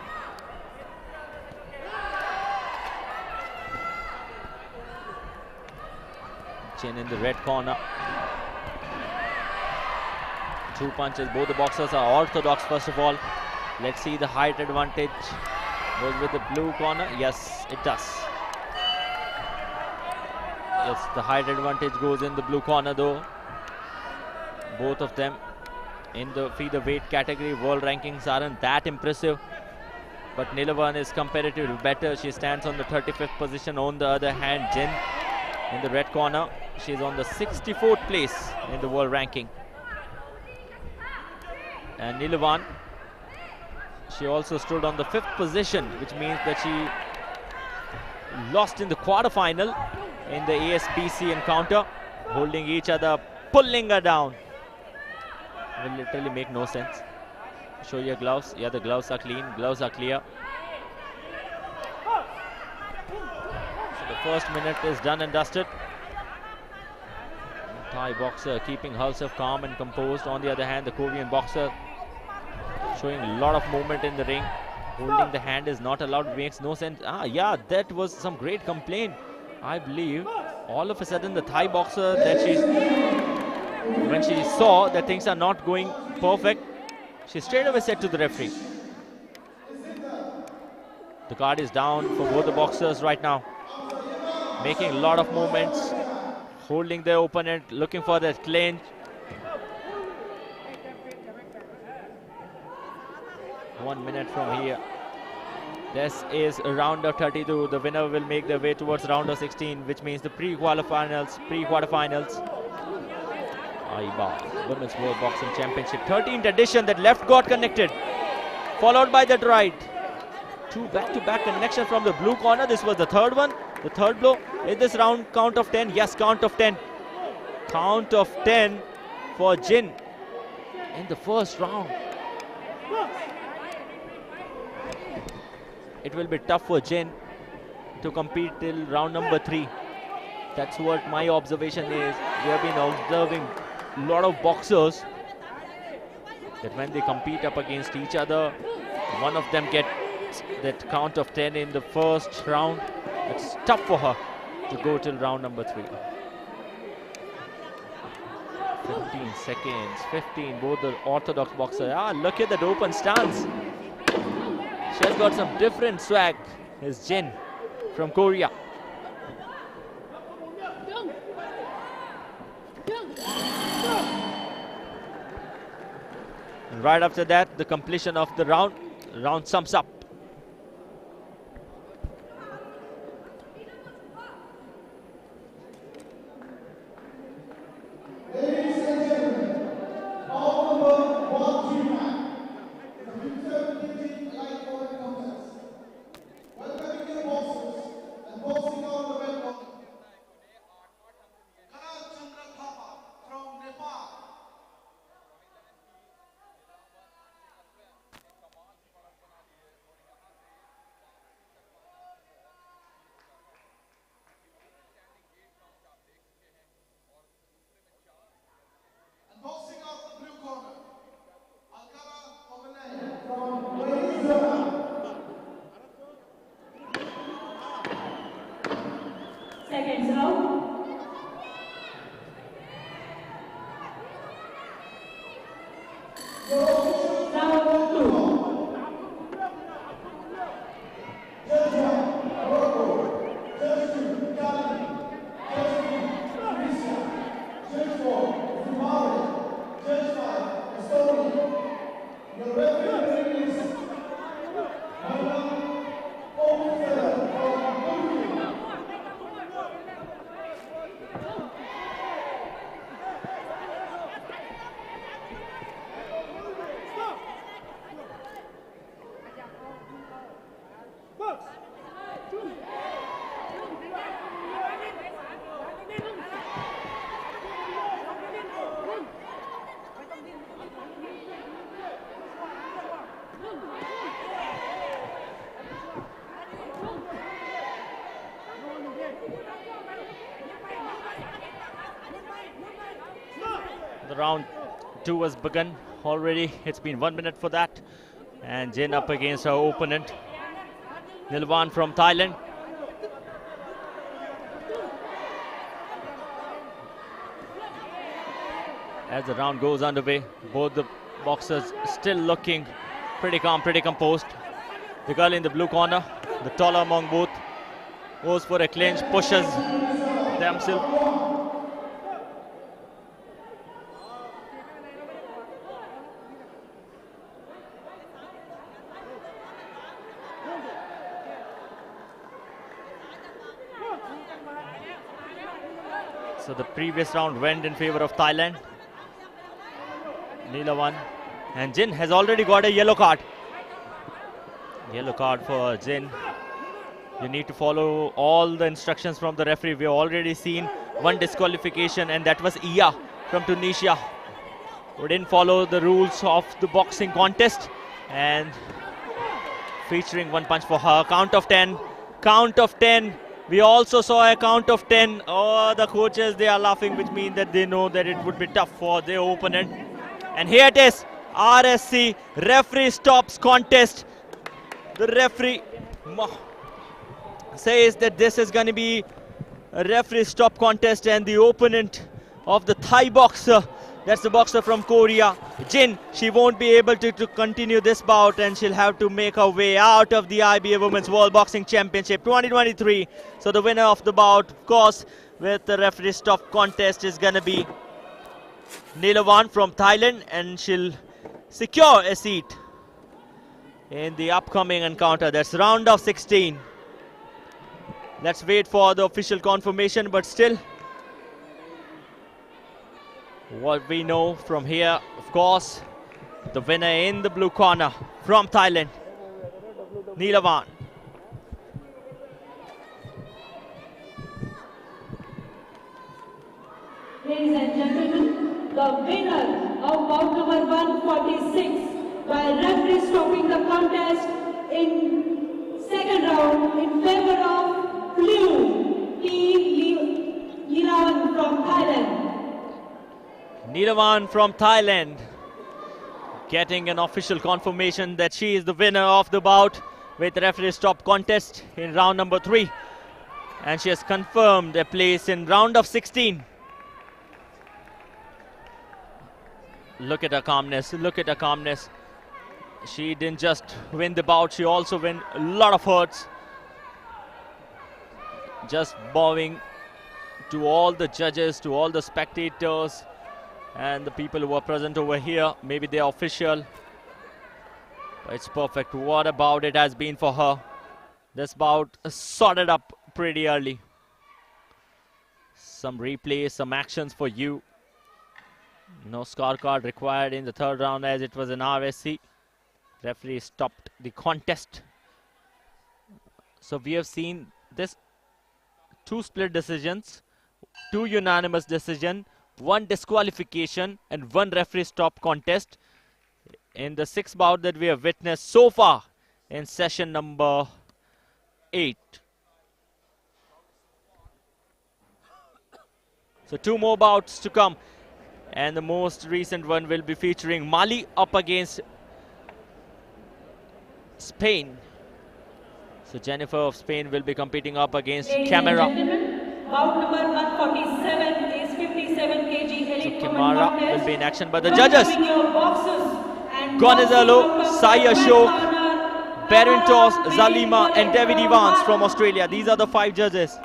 Chin in the red corner. 2 punches. Both the boxers are orthodox. First of all, let's see the height advantage. Goes with the blue corner. Yes, it does. Yes, the height advantage goes in the blue corner though. Both of them in the featherweight category. World rankings aren't that impressive, but NILAWAN is comparatively better. She stands on the 35th position. On the other hand, Jin in the red corner, she's on the 64th place in the world ranking. And NILAWAN, she also stood on the 5th position, which means that she lost in the quarterfinal in the ASBC encounter, holding each other, pulling her down. Will literally make no sense. Show your gloves. Yeah, the gloves are clean. Gloves are clear. So the first minute is done and dusted. Thai boxer keeping herself calm and composed. On the other hand, the Korean boxer showing a lot of movement in the ring. Holding the hand is not allowed. It makes no sense. Yeah, that was some great complaint. I believe all of a sudden the Thai boxer when she saw that things are not going perfect, she straight away said to the referee. The guard is down for both the boxers right now. Making a lot of movements. Holding their opponent, looking for that clinch. One minute from here. This is a round of 32. The winner will make their way towards round of 16, which means the pre-quarterfinals. IBA Women's World Boxing Championship 13th edition. That left got connected, followed by that right. Two back-to-back connection from the blue corner. This was the third one, the third blow. Is this round count of 10? Yes, count of 10. Count of 10 for Jin in the first round. It will be tough for Jin to compete till round number 3. That's what my observation is. We have been observing a lot of boxers that when they compete up against each other, one of them gets that count of 10 in the first round. It's tough for her to go till round number 3. 15 seconds, 15, both the orthodox boxer. Look at that open stance. She has got some different swag. Is Jin from Korea. And right after that, the completion of the round. Round sums up. Seconds out. Round 2. The round 2 has begun already. It's been 1 minute for that. And Jin up against her opponent, Nilawan from Thailand. As the round goes underway, both the boxers still looking pretty calm, pretty composed. The girl in the blue corner, the taller among both, goes for a clinch, pushes themselves. So the previous round went in favor of Thailand. Nilawan, and Jin has already got a yellow card. Yellow card for Jin. You need to follow all the instructions from the referee. We have already seen one disqualification, and that was Iya from Tunisia. who didn't follow the rules of the boxing contest, and featuring one punch for her. Count of 10. Count of 10. We also saw a count of 10. Oh, the coaches, they are laughing, which means that they know that it would be tough for their opponent. And here it is. RSC referee stops contest. The referee says that this is going to be a referee stop contest, and the opponent of the Thai boxer, that's the boxer from Korea, Jin, she won't be able to continue this bout, and she'll have to make her way out of the IBA Women's World Boxing Championship 2023. So the winner of the bout, of course, with the referee stop contest is going to be NILAWAN from Thailand, and she'll secure a seat in the upcoming encounter. That's round of 16. Let's wait for the official confirmation, but still, what we know from here, of course, the winner in the blue corner from Thailand, NILAWAN. Ladies and gentlemen, the winner of bout number 146 by referee stopping the contest in second round in favor of blue, NILAWAN from Thailand. NILAWAN from Thailand getting an official confirmation that she is the winner of the bout with referee stop contest in round number 3, and she has confirmed a place in round of 16. Look at her calmness, look at her calmness. She didn't just win the bout, she also won a lot of hurts. Just bowing to all the judges, to all the spectators, and the people who are present over here. Maybe they're official. But it's perfect. What a bout it has been for her. This bout sorted up pretty early. Some replays, some actions for you. No scorecard required in the third round as it was an RSC. Referee stopped the contest. So we have seen this 2 split decisions, 2 unanimous decision, 1 disqualification and 1 referee stop contest in the 6 bout that we have witnessed so far in session number 8. So 2 more bouts to come, and the most recent one will be featuring Mali up against Spain. So Jennifer of Spain will be competing up against CAMARA. Bout number 147 is 57 kg elite So women CAMARA contest. will be in action, but the judges, Welcoming your boxers and Gonzalo, boxing Sai out of the Ashok, red corner, Barintos, Kamara, Zalima and David from Evans from Ghana. Australia. These are the 5 judges.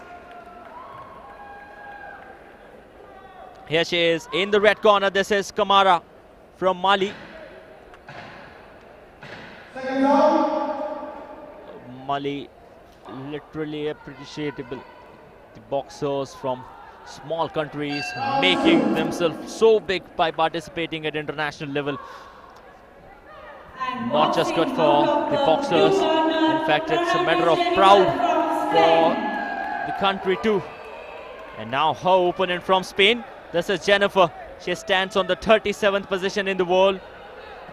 Here she is in the red corner. This is CAMARA from Mali. Second round. Mali, literally appreciable. The boxers from small countries making themselves so big by participating at international level. And Not just good boxing for out of the blue boxers. corner, In fact, it's a Fernandez matter of Jennifer proud from for Spain. the country too. And now her opponent from Spain. This is Jennifer. She stands on the 37th position in the world.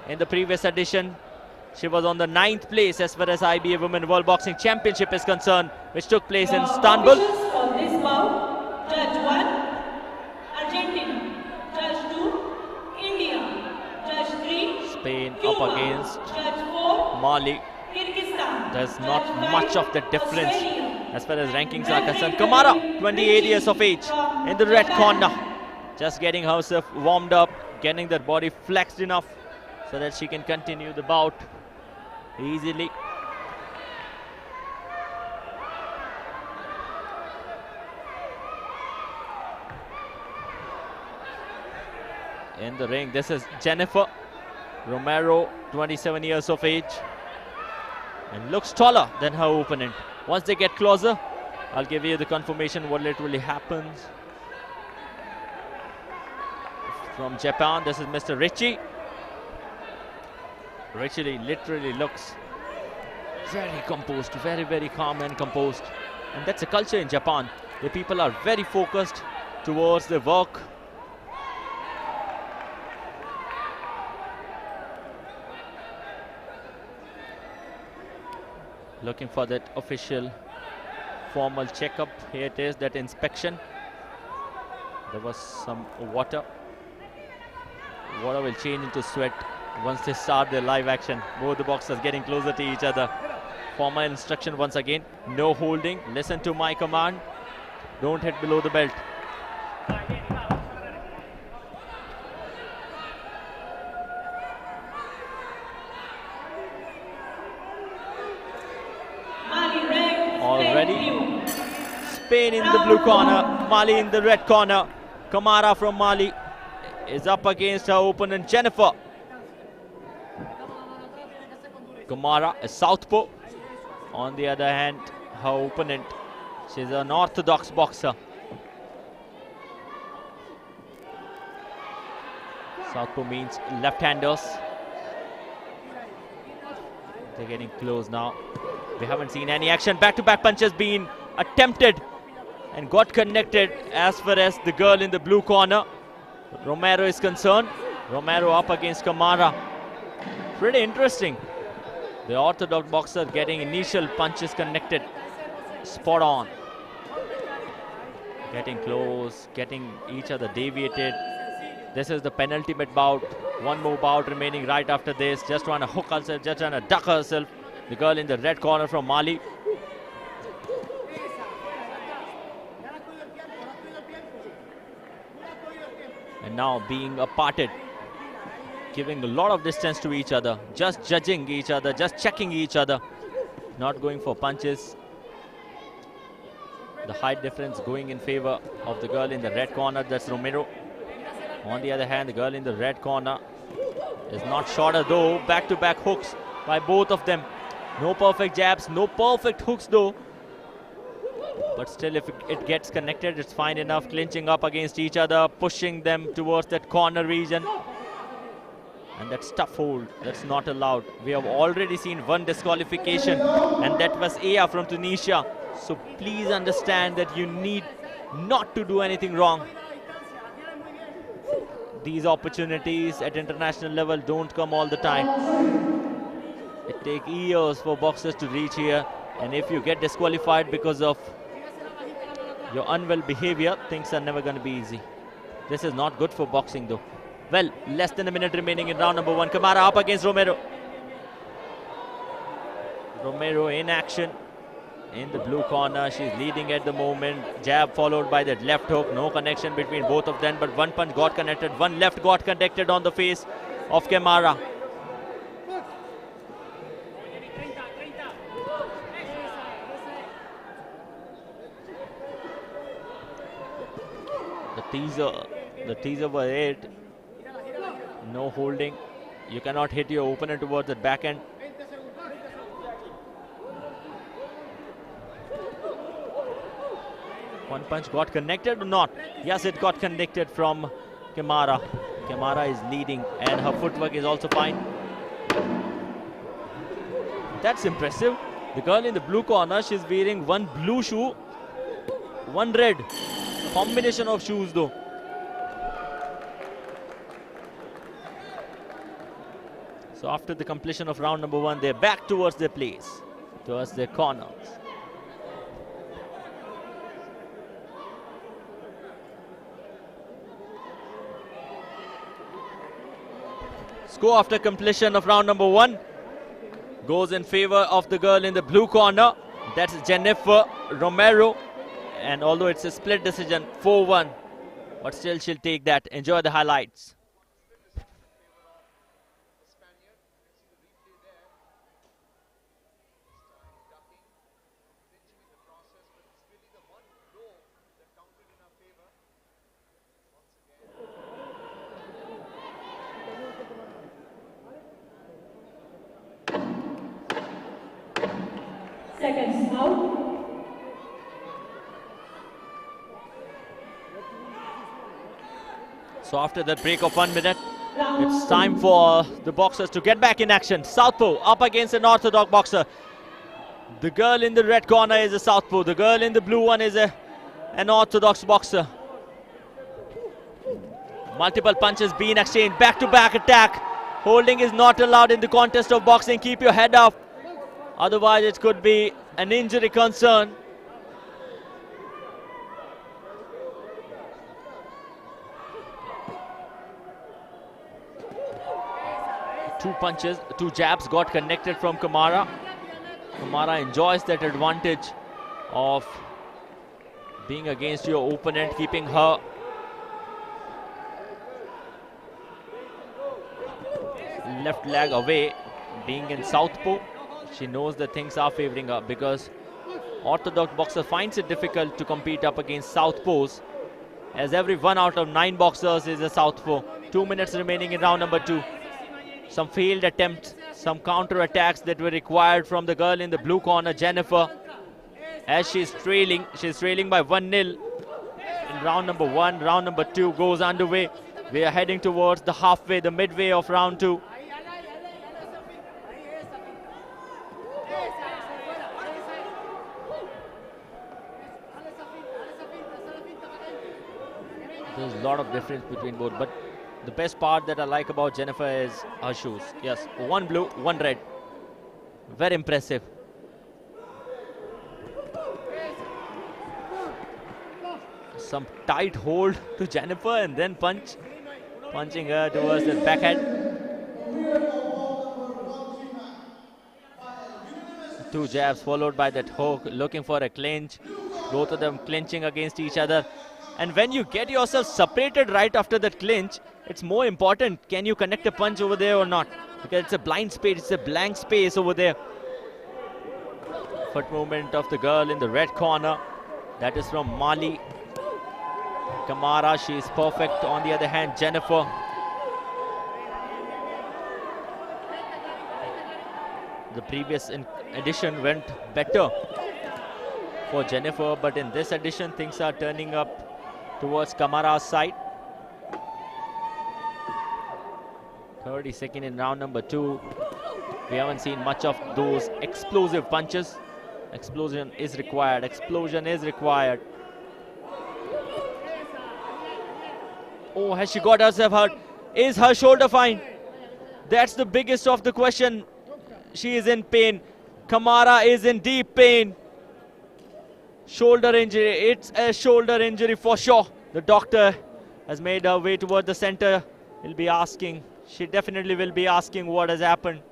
In the previous edition, she was on the 9th place as far as IBA Women World Boxing Championship is concerned, which took place in Your Istanbul. officials for this bout: Judge 1, Argentina; Judge 2, India; Judge 3, Spain Cuba; up against Judge 4, Mali. Kyrgyzstan; There's Judge not 5, much of the difference Australia. as far as rankings are concerned. CAMARA, 28 years of age, in the red corner. Just getting herself warmed up, getting that body flexed enough so that she can continue the bout easily. In the ring, this is Jennifer Romero, 27 years of age, and looks taller than her opponent. Once they get closer, I'll give you the confirmation what literally happens. From Japan, this is Mr. Richie. Richie literally looks very composed, very, very calm and composed. And that's a culture in Japan. The people are very focused towards their work. Looking for that official formal checkup. Here it is, that inspection. There was some water. Water will change into sweat once they start their live action. Both the boxers getting closer to each other. Formal instruction once again. No holding. Listen to my command. Don't hit below the belt. Already Spain in the blue corner, Mali in the red corner. Kamara from Mali is up against her opponent Jennifer. Kamara, a southpaw. On the other hand, her opponent, she's an orthodox boxer. Southpaw means left-handers. They're getting close now. We haven't seen any action. Back-to-back punches being attempted and got connected as far as the girl in the blue corner, Romero, is concerned. Romero up against Kamara. Pretty interesting. The orthodox boxer getting initial punches connected. Spot on. Getting close, getting each other deviated. This is the penultimate bout. One more bout remaining right after this. Just trying to hook herself, just trying to duck herself. The girl in the red corner from Mali. And now being aparted. Giving a lot of distance to each other. Just judging each other, just checking each other. Not going for punches. The height difference going in favor of the girl in the red corner. That's Romero. On the other hand, the girl in the red corner is not shorter though. Back-to-back hooks by both of them. No perfect jabs, no perfect hooks though. But still, if it gets connected, it's fine enough. Clinching up against each other, pushing them towards that corner region. And that tough hold, that's not allowed. We have already seen one disqualification, and that was Aya from Tunisia. So please understand that you need not to do anything wrong. These opportunities at international level don't come all the time. It takes years for boxers to reach here, and if you get disqualified because of your unwell behavior, things are never going to be easy. This is not good for boxing though. Well, less than a minute remaining in round number one. Kamara up against Romero. Romero in action in the blue corner. She's leading at the moment. Jab followed by that left hook. No connection between both of them, but one punch got connected. One left got connected on the face of Kamara. The teaser was it. No holding. You cannot hit your opponent towards the back end. One punch got connected or not? Yes, it got connected from Kamara. Kamara is leading and her footwork is also fine. That's impressive. The girl in the blue corner, she's wearing one blue shoe, one red. Combination of shoes though. So after the completion of round number one, they're back towards their place, towards their corners. Score after completion of round number one goes in favor of the girl in the blue corner. That's Jennifer Romero. And although it's a split decision, 4-1, but still she'll take that. Enjoy the highlights. Seconds out. So after that break of 1 minute, it's time for the boxers to get back in action. Southpaw up against an orthodox boxer. The girl in the red corner is a southpaw. The girl in the blue one is an orthodox boxer. Multiple punches being exchanged. Back-to-back attack. Holding is not allowed in the contest of boxing. Keep your head up. Otherwise, it could be an injury concern. Two punches, two jabs got connected from Kamara. Kamara enjoys that advantage of being against your opponent, keeping her left leg away, being in southpaw. She knows that things are favoring her because orthodox boxer finds it difficult to compete up against southpaws, as every 1 out of 9 boxers is a southpaw. 2 minutes remaining in round number 2. Some failed attempts, some counter attacks that were required from the girl in the blue corner, Jennifer, as she's trailing by 1-0 in round number 1. Round number 2 goes underway. We are heading towards the halfway, the midway of round 2. There's a lot of difference between both, but the best part that I like about Jennifer is her shoes. Yes, 1 blue, 1 red. Very impressive. Some tight hold to Jennifer and then punching her towards the backhand. 2 jabs followed by that hook, looking for a clinch. Both of them clinching against each other. And when you get yourself separated right after that clinch, it's more important, can you connect a punch over there or not? Because it's a blind space, it's a blank space over there. Foot movement of the girl in the red corner. That is from Mali. Kamara, she is perfect. On the other hand, Jennifer. The previous edition went better for Jennifer, but in this edition, things are turning up towards Kamara's side. 32nd in round number 2. We haven't seen much of those explosive punches. Explosion is required. Explosion is required. Oh, has she got herself hurt? Is her shoulder fine? That's the biggest of the question. She is in pain. Kamara is in deep pain. Shoulder injury. It's a shoulder injury for sure. The doctor has made her way toward the center. He'll be asking. She definitely will be asking what has happened.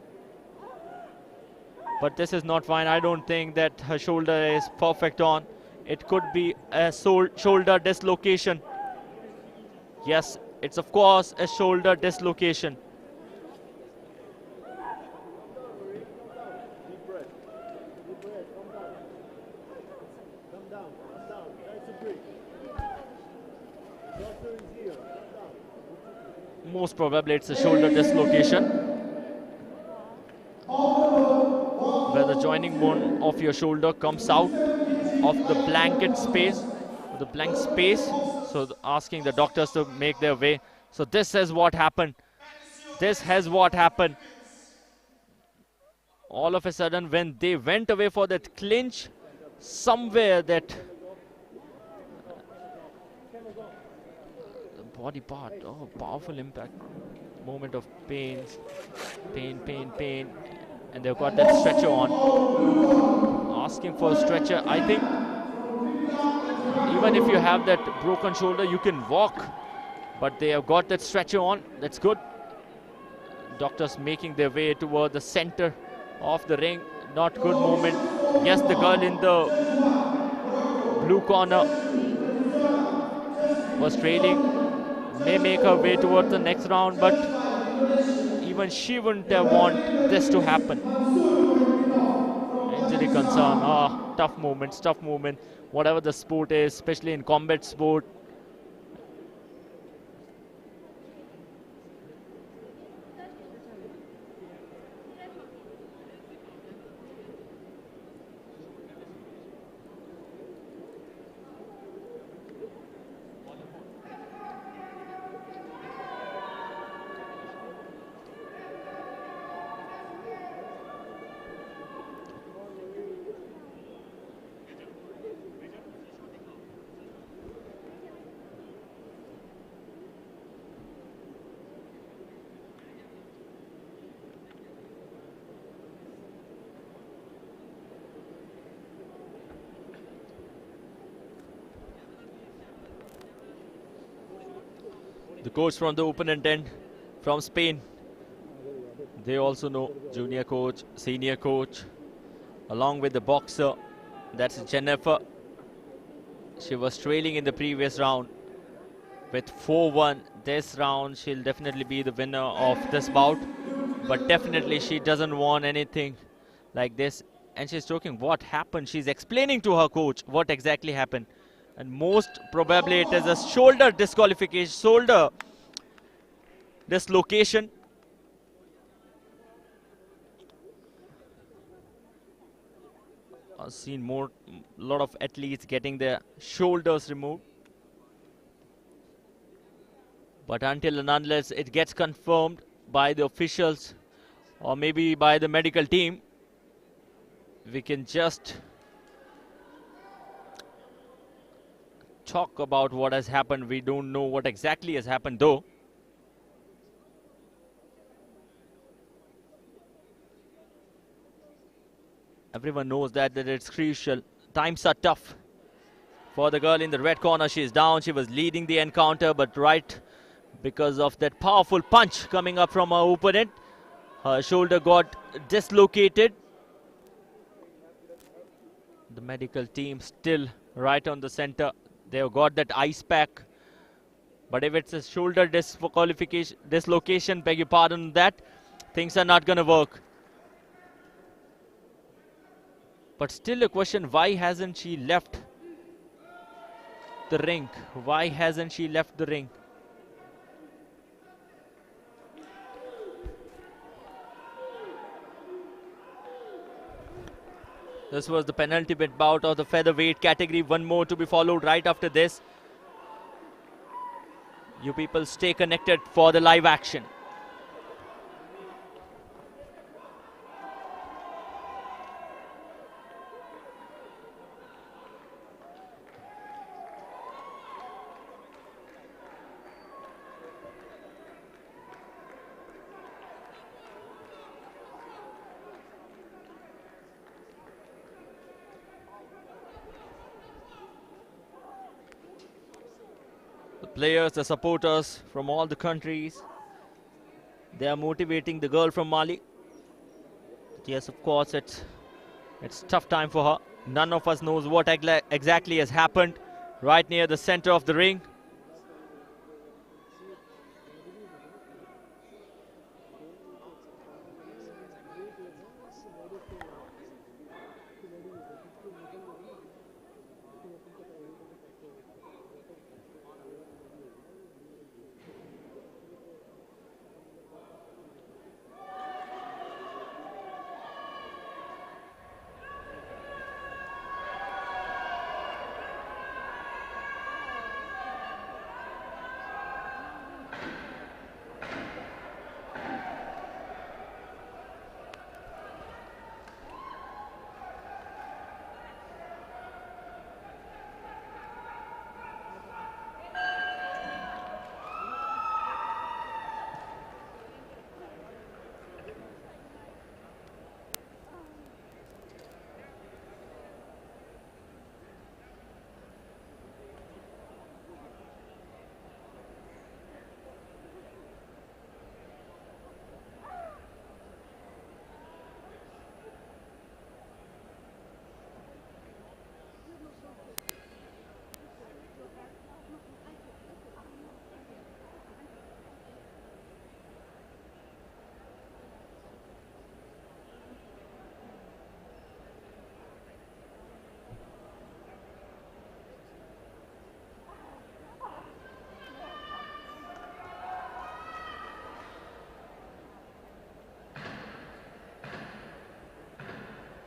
But this is not fine. I don't think that her shoulder is perfect on. It could be a shoulder dislocation. Yes, it's of course a shoulder dislocation. Most probably it's a shoulder dislocation, where the joining bone of your shoulder comes out of the blanket space, the blank space. So asking the doctors to make their way. So this is what happened. This has what happened. All of a sudden, when they went away for that clinch, somewhere that body part, oh, powerful impact. Moment of pain, pain. And they've got that stretcher on. Asking for a stretcher. I think even if you have that broken shoulder, you can walk. But they have got that stretcher on. That's good. Doctors making their way toward the center of the ring. Not good movement. Yes, the girl in the blue corner was trailing. May make her way towards the next round, but even she wouldn't have want this to happen. Injury concern. Tough movement. Whatever the sport is, especially in combat sport. The coach from the opponent end from Spain. They also know junior coach, senior coach, along with the boxer. That's Jennifer. She was trailing in the previous round with 4-1. This round, she'll definitely be the winner of this bout. But definitely, she doesn't want anything like this. And she's talking what happened. She's explaining to her coach what exactly happened. And most probably, it is a shoulder disqualification, shoulder dislocation. I've seen a lot of athletes getting their shoulders removed. But until and unless it gets confirmed by the officials or maybe by the medical team, we can just talk about what has happened. We don't know what exactly has happened though. Everyone knows that it's crucial. Times are tough for the girl in the red corner. She's down. She was leading the encounter, but right because of that powerful punch coming up from her opponent, her shoulder got dislocated. The medical team still right on the center. They've got that ice pack. But if it's a shoulder dislocation, beg your pardon on that, things are not going to work. But still a question, why hasn't she left the ring? Why hasn't she left the ring? This was the penultimate bout of the featherweight category. One more to be followed right after this. You people stay connected for the live action. Players, the supporters from all the countries, they are motivating the girl from Mali. Yes, of course, it's tough time for her. None of us knows what exactly has happened right near the center of the ring.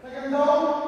Second down.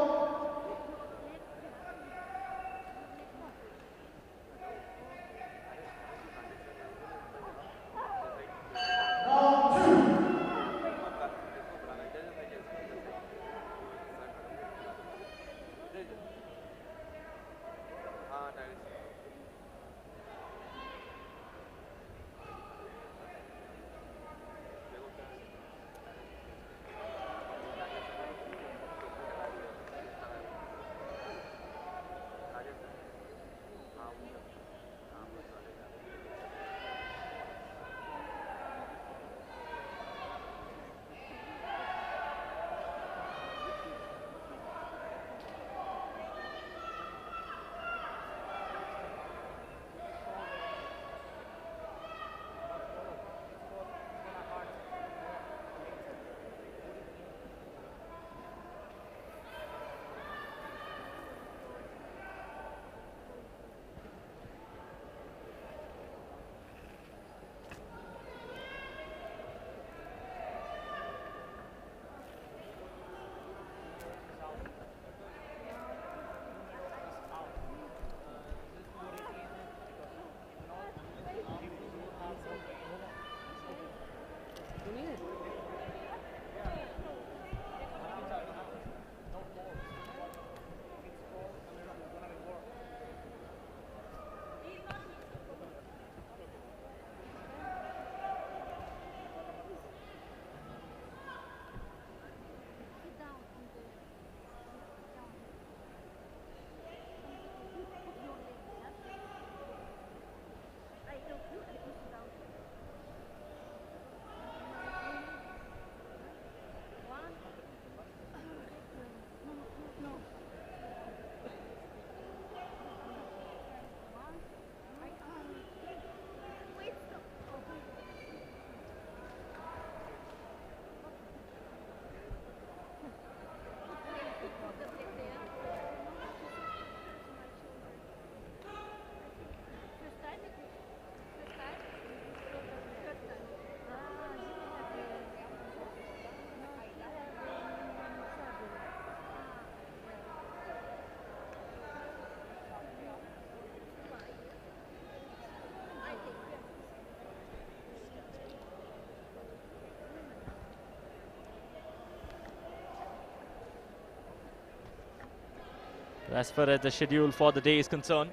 As far as the schedule for the day is concerned,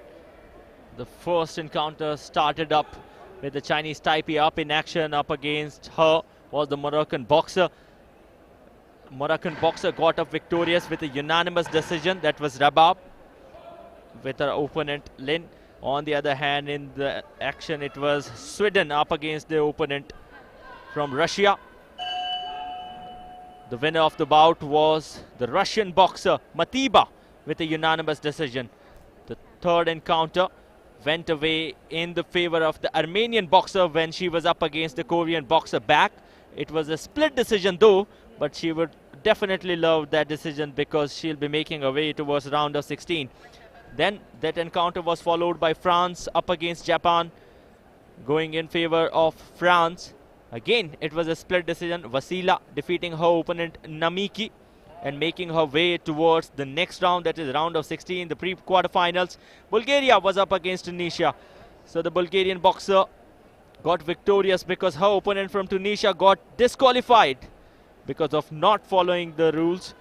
the first encounter started up with the Chinese Taipei up in action. Up against her was the Moroccan boxer. Moroccan boxer got up victorious with a unanimous decision. That was RABAB with her opponent Lin. On the other hand, in the action, it was Sweden up against the opponent from Russia. The winner of the bout was the Russian boxer MATHIBA with a unanimous decision. The third encounter went away in the favor of the Armenian boxer when she was up against the Korean boxer back. It was a split decision though, but she would definitely love that decision because she'll be making her way towards round of 16. Then that encounter was followed by France up against Japan, going in favor of France. Again, it was a split decision. WASSILA defeating her opponent NAMIKI and making her way towards the next round, that is round of 16, the pre-quarterfinals. Bulgaria was up against Tunisia. So the Bulgarian boxer got victorious because her opponent from Tunisia got disqualified because of not following the rules.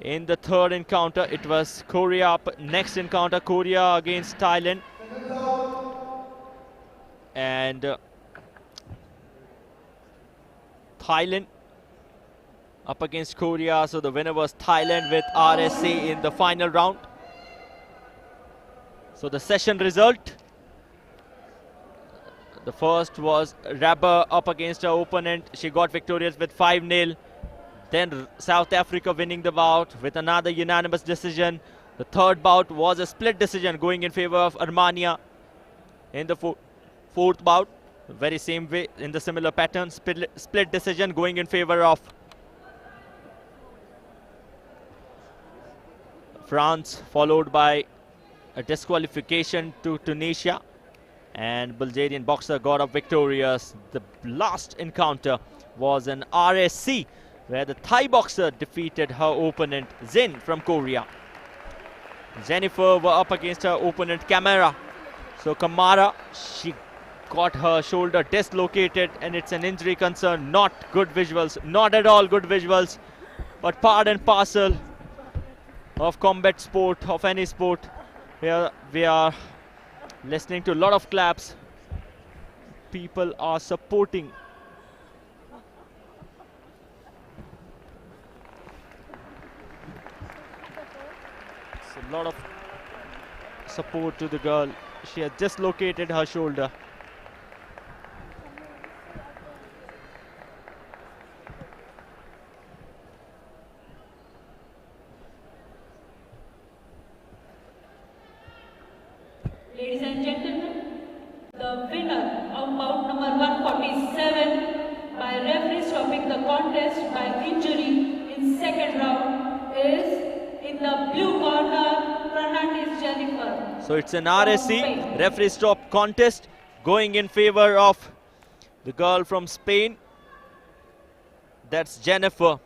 In the third encounter, it was Korea up. Next encounter, Korea against Thailand. And Thailand up against Korea. So the winner was Thailand with RSA in the final round. So the session result. The first was RABAB up against her opponent. She got victorious with 5-0. Then South Africa winning the bout with another unanimous decision. The third bout was a split decision going in favor of Armenia. In the fourth bout, very same way, in the similar pattern, split decision going in favor of France, followed by a disqualification to Tunisia. And Bulgarian boxer got up victorious. The last encounter was an RSC, where the Thai boxer defeated her opponent Zin from Korea. Jennifer were up against her opponent CAMARA. So CAMARA, she got her shoulder dislocated and it's an injury concern. Not good visuals, not at all good visuals, but part and parcel of combat sport, of any sport. Here we are listening to a lot of claps. People are supporting. A lot of support to the girl. She has dislocated her shoulder. Ladies and gentlemen, the winner of bout number 147 by referee stopping the contest by injury in second round is, in the blue corner, Fernandez Jennifer. So it's an RSC, referee stop contest going in favor of the girl from Spain. That's Jennifer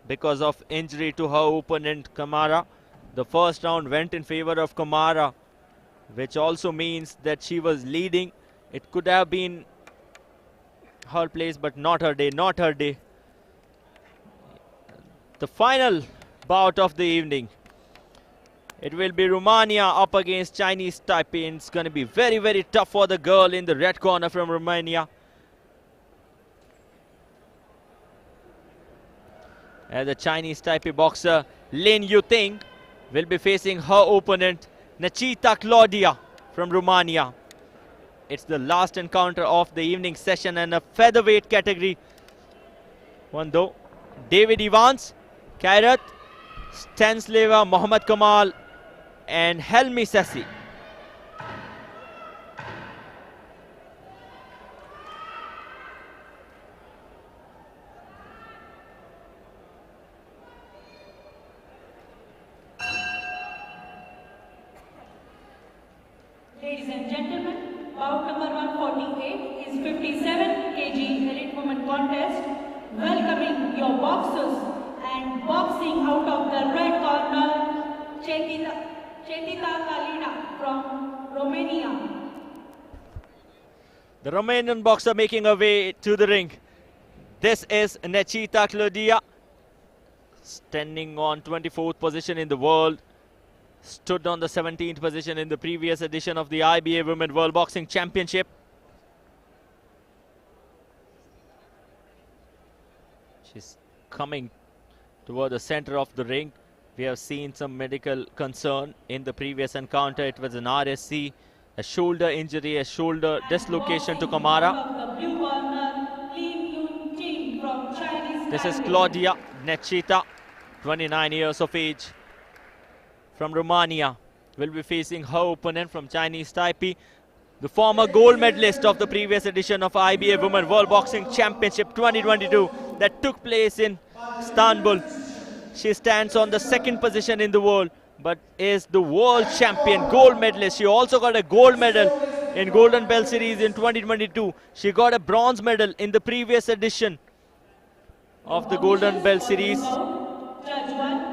because of injury to her opponent CAMARA. The first round went in favor of CAMARA, which also means that she was leading. It could have been her place, but not her day, not her day. The final bout of the evening, it will be Romania up against Chinese Taipei. And it's going to be very, very tough for the girl in the red corner from Romania. And the Chinese Taipei boxer YU-TING will be facing her opponent NECHITA CLAUDIA from Romania. It's the last encounter of the evening session and a featherweight category one though. David Evans, Kairat, Stanislava, Mohammad Kamal and Helmi Sassi. Ladies and gentlemen, bout number 148 is 57 kg elite women contest. Welcoming your boxers and boxing out of the red corner, Chetita Kalina from Romania. The Romanian boxer making her way to the ring. This is NECHITA CLAUDIA, standing on 24th position in the world. stood on the 17th position in the previous edition of the IBA Women World Boxing Championship. She's coming toward the center of the ring. We have seen some medical concern in the previous encounter. It was an RSC, a shoulder injury, a shoulder dislocation to Kamara. This is Claudia NECHITA, 29 years of age, from Romania. Will be facing her opponent from Chinese Taipei, the former gold medalist of the previous edition of IBA Women World Boxing Championship 2022 that took place in Istanbul. She stands on the 2nd position in the world, but is the world champion, gold medalist. She also got a gold medal in Golden Bell Series in 2022. She got a bronze medal in the previous edition of the Golden Bell Series. Judge 1,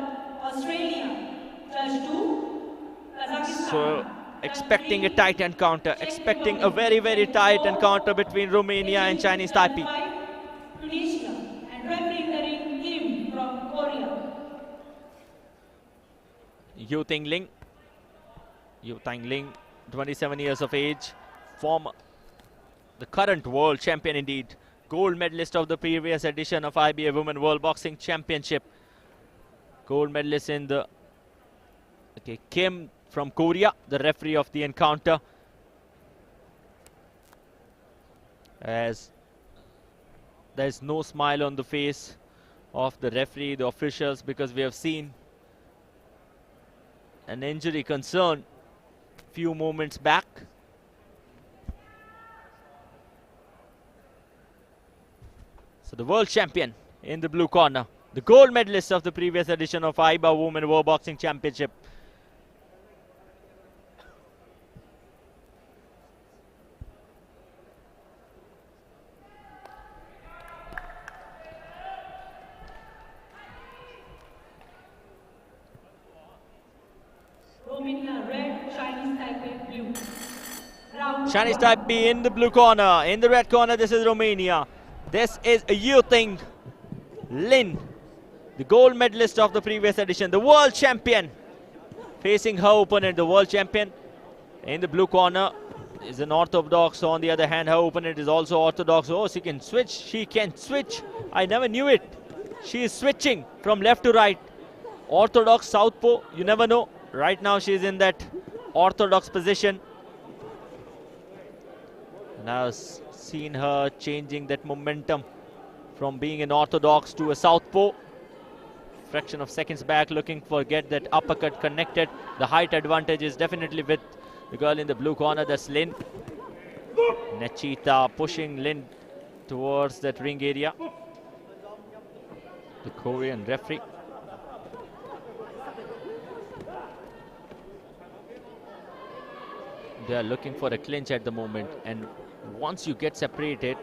Australia. Judge 2, Kazakhstan. So expecting a tight encounter, expecting a very, very tight encounter between Romania and Chinese Taipei. Tunisia, and refereeing the ring, Kim from Korea. YU-TING, 27 years of age, former, the current world champion indeed, gold medalist of the previous edition of IBA Women World Boxing Championship. Gold medalist in the, Kim from Korea, the referee of the encounter. As there's no smile on the face of the referee, the officials, because we have seen an injury concern few moments back. So the world champion in the blue corner, the gold medalist of the previous edition of IBA Women World Boxing Championship. Romania red, Chinese Taipei blue. Round Chinese one. Taipei in the blue corner. In the red corner, this is Romania. This is YU-TING Lin, the gold medalist of the previous edition, the world champion, facing her opponent, the world champion. In the blue corner is an orthodox. On the other hand, her opponent is also orthodox. Oh, she can switch. She can switch. I never knew it. She is switching from left to right. Orthodox, southpaw, you never know. Right now she is in that orthodox position. And I've seen her changing that momentum from being an orthodox to a southpaw. Fraction of seconds back, looking for get that uppercut connected. The height advantage is definitely with the girl in the blue corner. That's Lin. NECHITA pushing Lin towards that ring area. The Korean referee. They are looking for a clinch at the moment, and once you get separated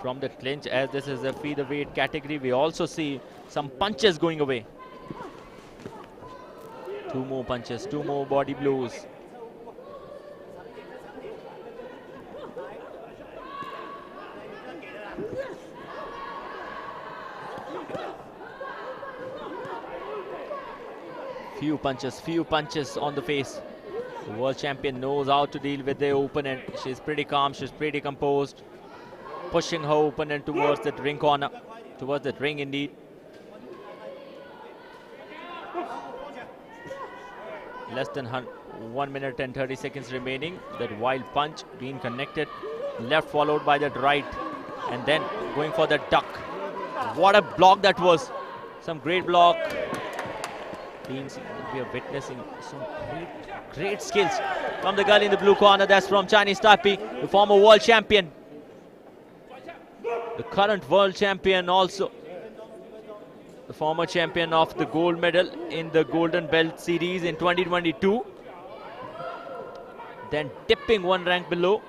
from the clinch, as this is a featherweight category, we also see some punches going away. Two more punches, two more body blows. Few punches on the face. The world champion knows how to deal with their opponent. She's pretty calm, she's pretty composed. Pushing her opponent towards that ring corner, towards that ring indeed. Less than 1 minute and 30 seconds remaining. That wild punch being connected. Left followed by that right. And then going for that duck. What a block that was. Some great block. We are witnessing some great skills from the girl in the blue corner. That's from Chinese Taipei, the former world champion, the current world champion also, the former champion of the gold medal in the Golden Belt Series in 2022. Then dipping one rank below,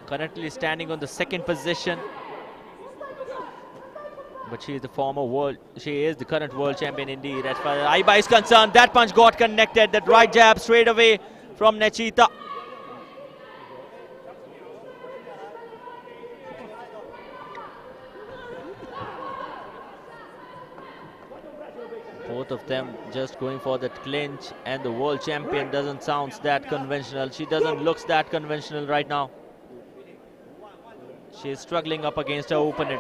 currently standing on the 2nd position. But she is the former world, she is the current world champion indeed. As far as IBA is concerned, that punch got connected. That right jab straight away from NECHITA. Both of them just going for that clinch, and the world champion doesn't sound that conventional. She doesn't look that conventional right now. She is struggling up against her opponent.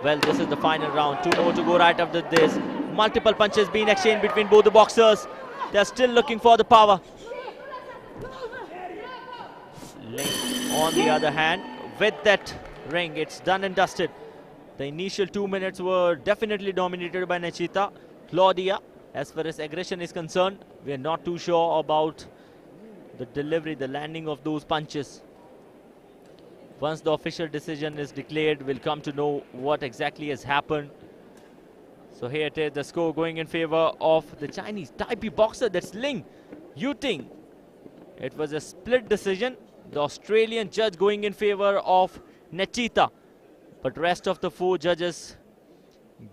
Well, this is the final round. 2 more to go right after this. Multiple punches being exchanged between both the boxers. They're still looking for the power. Ling, on the other hand, with that ring, it's done and dusted. The initial 2 minutes were definitely dominated by Nechita. Claudia, as far as aggression is concerned, we're not too sure about the delivery, the landing of those punches. Once the official decision is declared, we'll come to know what exactly has happened. So here it is, the score going in favor of the Chinese Taipei boxer, that's Ling YU-TING. It was a split decision. The Australian judge going in favor of Nechita, but rest of the 4 judges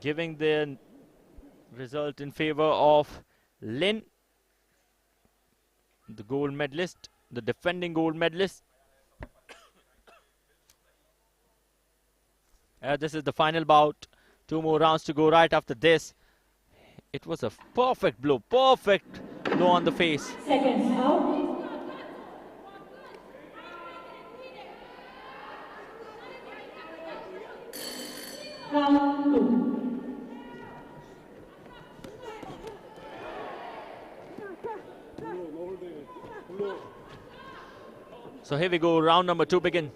giving their result in favor of Lin, the gold medalist, the defending gold medalist. This is the final bout. 2 more rounds to go right after this. It was a perfect blow on the face. Seconds out. Round 2. So here we go, round number 2 begin.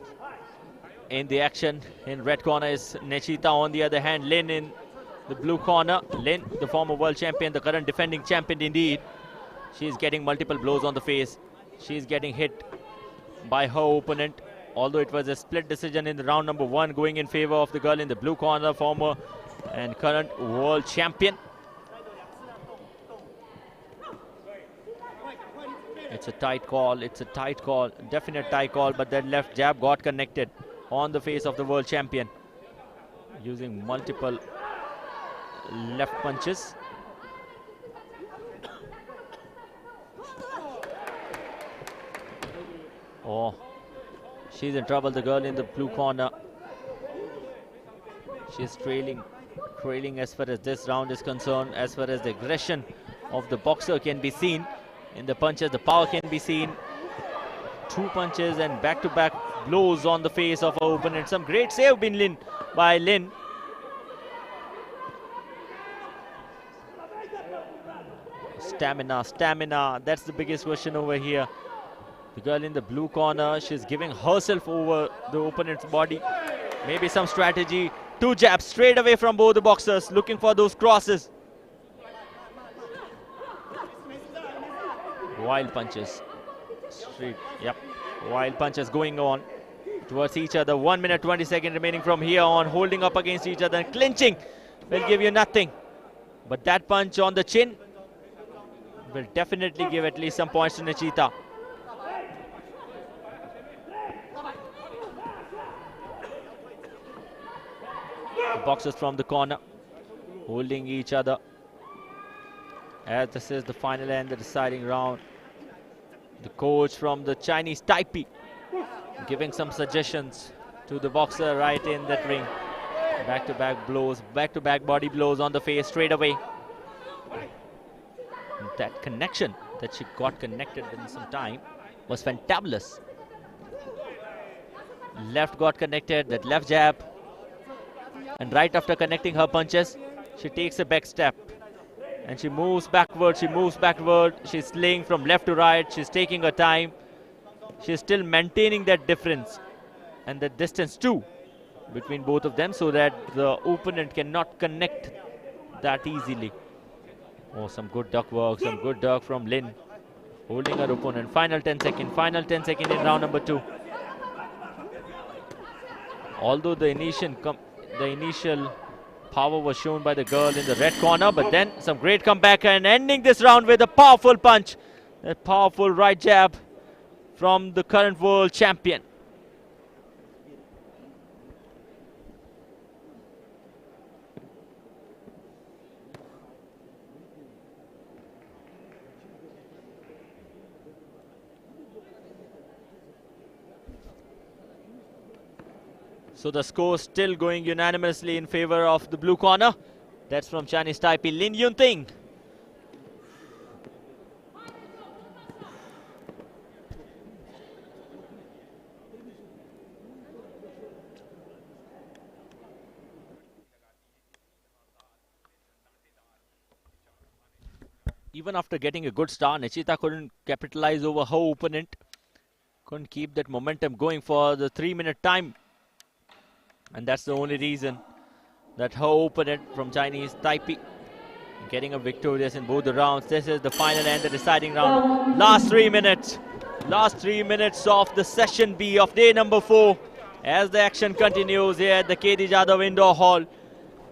In the action, in red corner is Nechita. On the other hand, Lin in the blue corner. Lin, the former world champion, the current defending champion indeed. She's getting multiple blows on the face. She's getting hit by her opponent. Although it was a split decision in the round number 1 going in favor of the girl in the blue corner, former and current world champion. It's a tight call, definite tight call, but that left jab got connected on the face of the world champion, using multiple left punches. Oh, she's in trouble, the girl in the blue corner. She's trailing as far as this round is concerned. As far as the aggression of the boxer can be seen in the punches, the power can be seen. 2 punches and back-to-back blows on the face of her opponent. Some great save by Lin. Stamina, that's the biggest question over here. The girl in the blue corner, she's giving herself over the opponent's body. Maybe some strategy. 2 jabs straight away from both the boxers, looking for those crosses. Wild punches. Wild punches going on towards each other. 1 minute 20 seconds remaining from here on. Holding up against each other and clinching will give you nothing. But that punch on the chin will definitely give at least some points to Nechita. The boxers from the corner holding each other, as this is the final and the deciding round. The coach from the Chinese Taipei giving some suggestions to the boxer right in that ring. Back-to-back blows, back-to-back body blows on the face straight away. And that connection that she got connected in some time was fantabulous. Left got connected, that left jab. And right after connecting her punches, she takes a back step. And she moves backward, she's slaying from left to right, she's taking her time. She's still maintaining that difference and the distance too between both of them, so that the opponent cannot connect that easily. Oh, some good duck work, some good duck from Lin, holding her opponent. Final 10 seconds in round number 2. Although the initial power was shown by the girl in the red corner, but then some great comeback and ending this round with a powerful punch. A powerful right jab from the current world champion. So the score still going unanimously in favor of the blue corner. That's from Chinese Taipei, Lin YU-TING. Even after getting a good start, NECHITA couldn't capitalize over her opponent. Couldn't keep that momentum going for the 3-minute time. And that's the only reason that her opponent from Chinese Taipei getting a victorious in both the rounds. This is the final and the deciding round. Last 3 minutes. Last 3 minutes of the session B of day number 4. As the action continues here at the KD Jadhav Indoor Hall.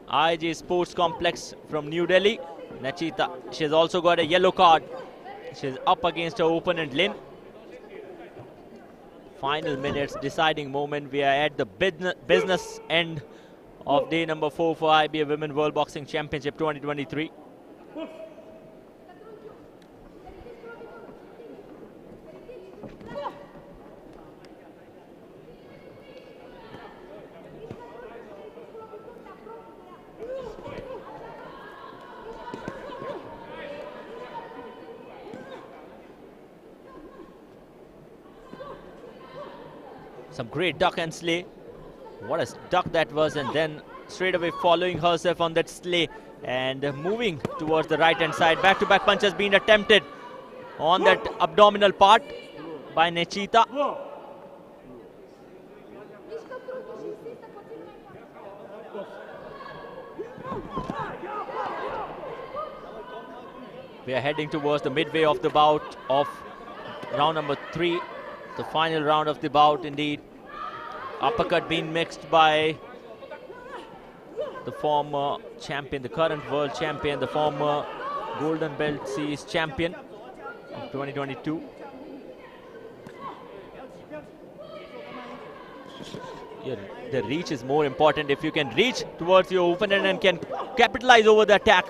IJ Sports Complex from New Delhi. NECHITA, she's also got a yellow card. She's up against her opponent Lin. Final minutes, deciding moment. We are at the business end of day number 4 for IBA Women World Boxing Championship 2023. Some great duck and slay. What a duck that was, and then straight away following herself on that slay and moving towards the right hand side. Back-to-back punches being attempted on that abdominal part by NECHITA. We are heading towards the midway of the bout of round number 3. The final round of the bout indeed. Uppercut being mixed by the former champion, the current world champion, the former Golden Belt Series champion of 2022. Yeah, the reach is more important. If you can reach towards your opponent and can capitalize over the attack,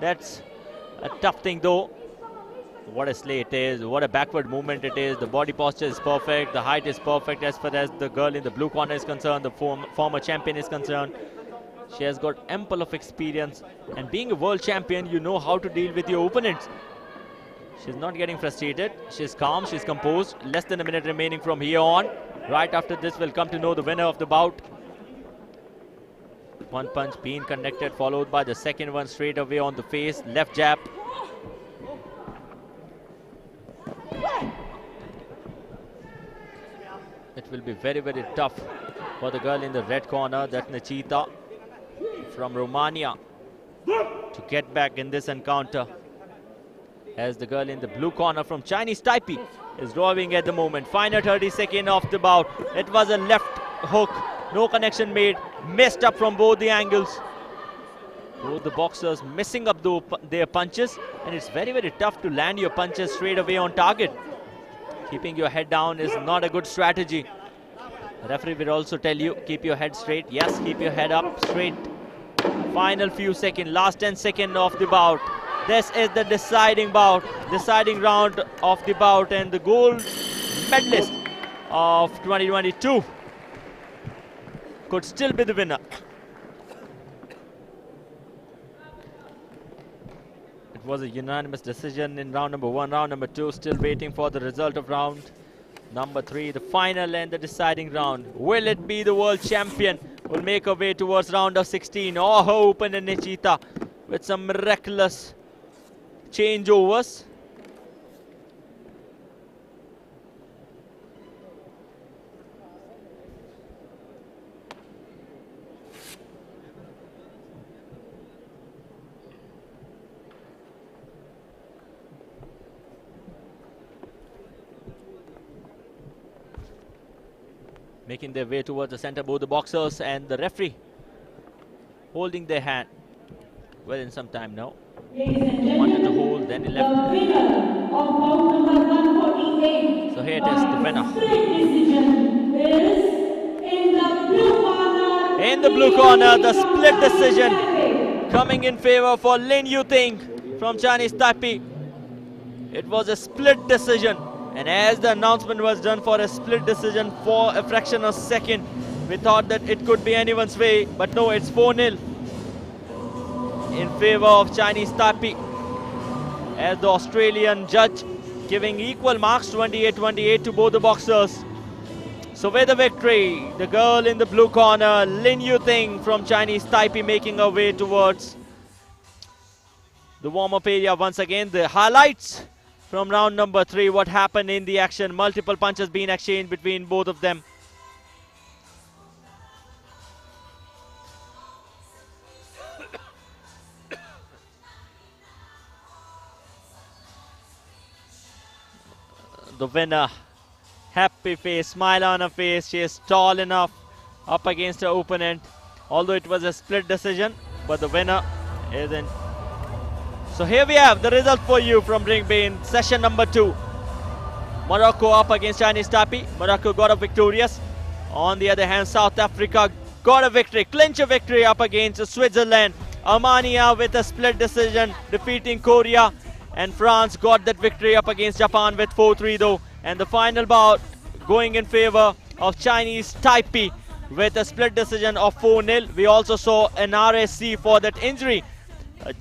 that's a tough thing though. What a slay it is, what a backward movement it is. The body posture is perfect, the height is perfect as far as the girl in the blue corner is concerned, the former champion is concerned. She has got ample of experience, and being a world champion, you know how to deal with your opponents. She's not getting frustrated, she's calm, she's composed. Less than a minute remaining from here on. Right after this, we'll come to know the winner of the bout. One punch being connected, followed by the second one straight away on the face, left jab. It will be very, very tough for the girl in the red corner, that's NECHITA from Romania, to get back in this encounter. As the girl in the blue corner from Chinese Taipei is drawing at the moment. Final 30 seconds of the bout. It was a left hook, no connection made, messed up from both the angles. Both the boxers messing up their punches, and it's very, very tough to land your punches straight away on target. Keeping your head down is not a good strategy. The referee will also tell you, keep your head straight. Yes, keep your head up straight. Final few seconds, last 10 seconds of the bout. This is the deciding bout, deciding round of the bout, and the gold medalist of 2022 could still be the winner. It was a unanimous decision in round number 1. Round number 2, still waiting for the result of round number 3, the final and the deciding round. Will it be the world champion will make her way towards round of 16, or her opponent NECHITA with some miraculous changeovers? Making their way towards the center, both the boxers and the referee holding their hand. Well, in some time now. Wanted to hold, then he left. So here it is, the winner. In the blue corner, the split decision coming in favor for Lin YU-TING from Chinese Taipei. It was a split decision. And as the announcement was done for a split decision for a fraction of a second, we thought that it could be anyone's way, but no, it's 4-0. in favor of Chinese Taipei, as the Australian judge giving equal marks, 28-28 to both the boxers. So with the victory, the girl in the blue corner, Lin Yu-Ting from Chinese Taipei, making her way towards the warm-up area once again. The highlights from round number 3, what happened in the action. Multiple punches being exchanged between both of them. The winner, happy face, smile on her face. She is tall enough up against her opponent, although it was a split decision, but the winner isn't. So here we have the result for you from Ring B in session number 2. Morocco up against Chinese Taipei. Morocco got a victorious. On the other hand, South Africa got a victory, clinch a victory up against Switzerland. Armenia with a split decision, defeating Korea. And France got that victory up against Japan with 4-3 though. And the final bout going in favor of Chinese Taipei with a split decision of 4-0. We also saw an RSC for that injury.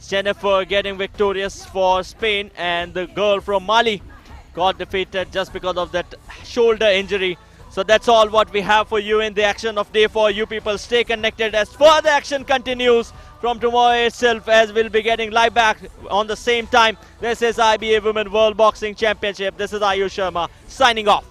Jennifer getting victorious for Spain, and the girl from Mali got defeated just because of that shoulder injury. So that's all what we have for you in the action of day 4. You people stay connected as further action continues from tomorrow itself, as we'll be getting live back on the same time. This is IBA Women World Boxing Championship. This is Ayush Sharma signing off.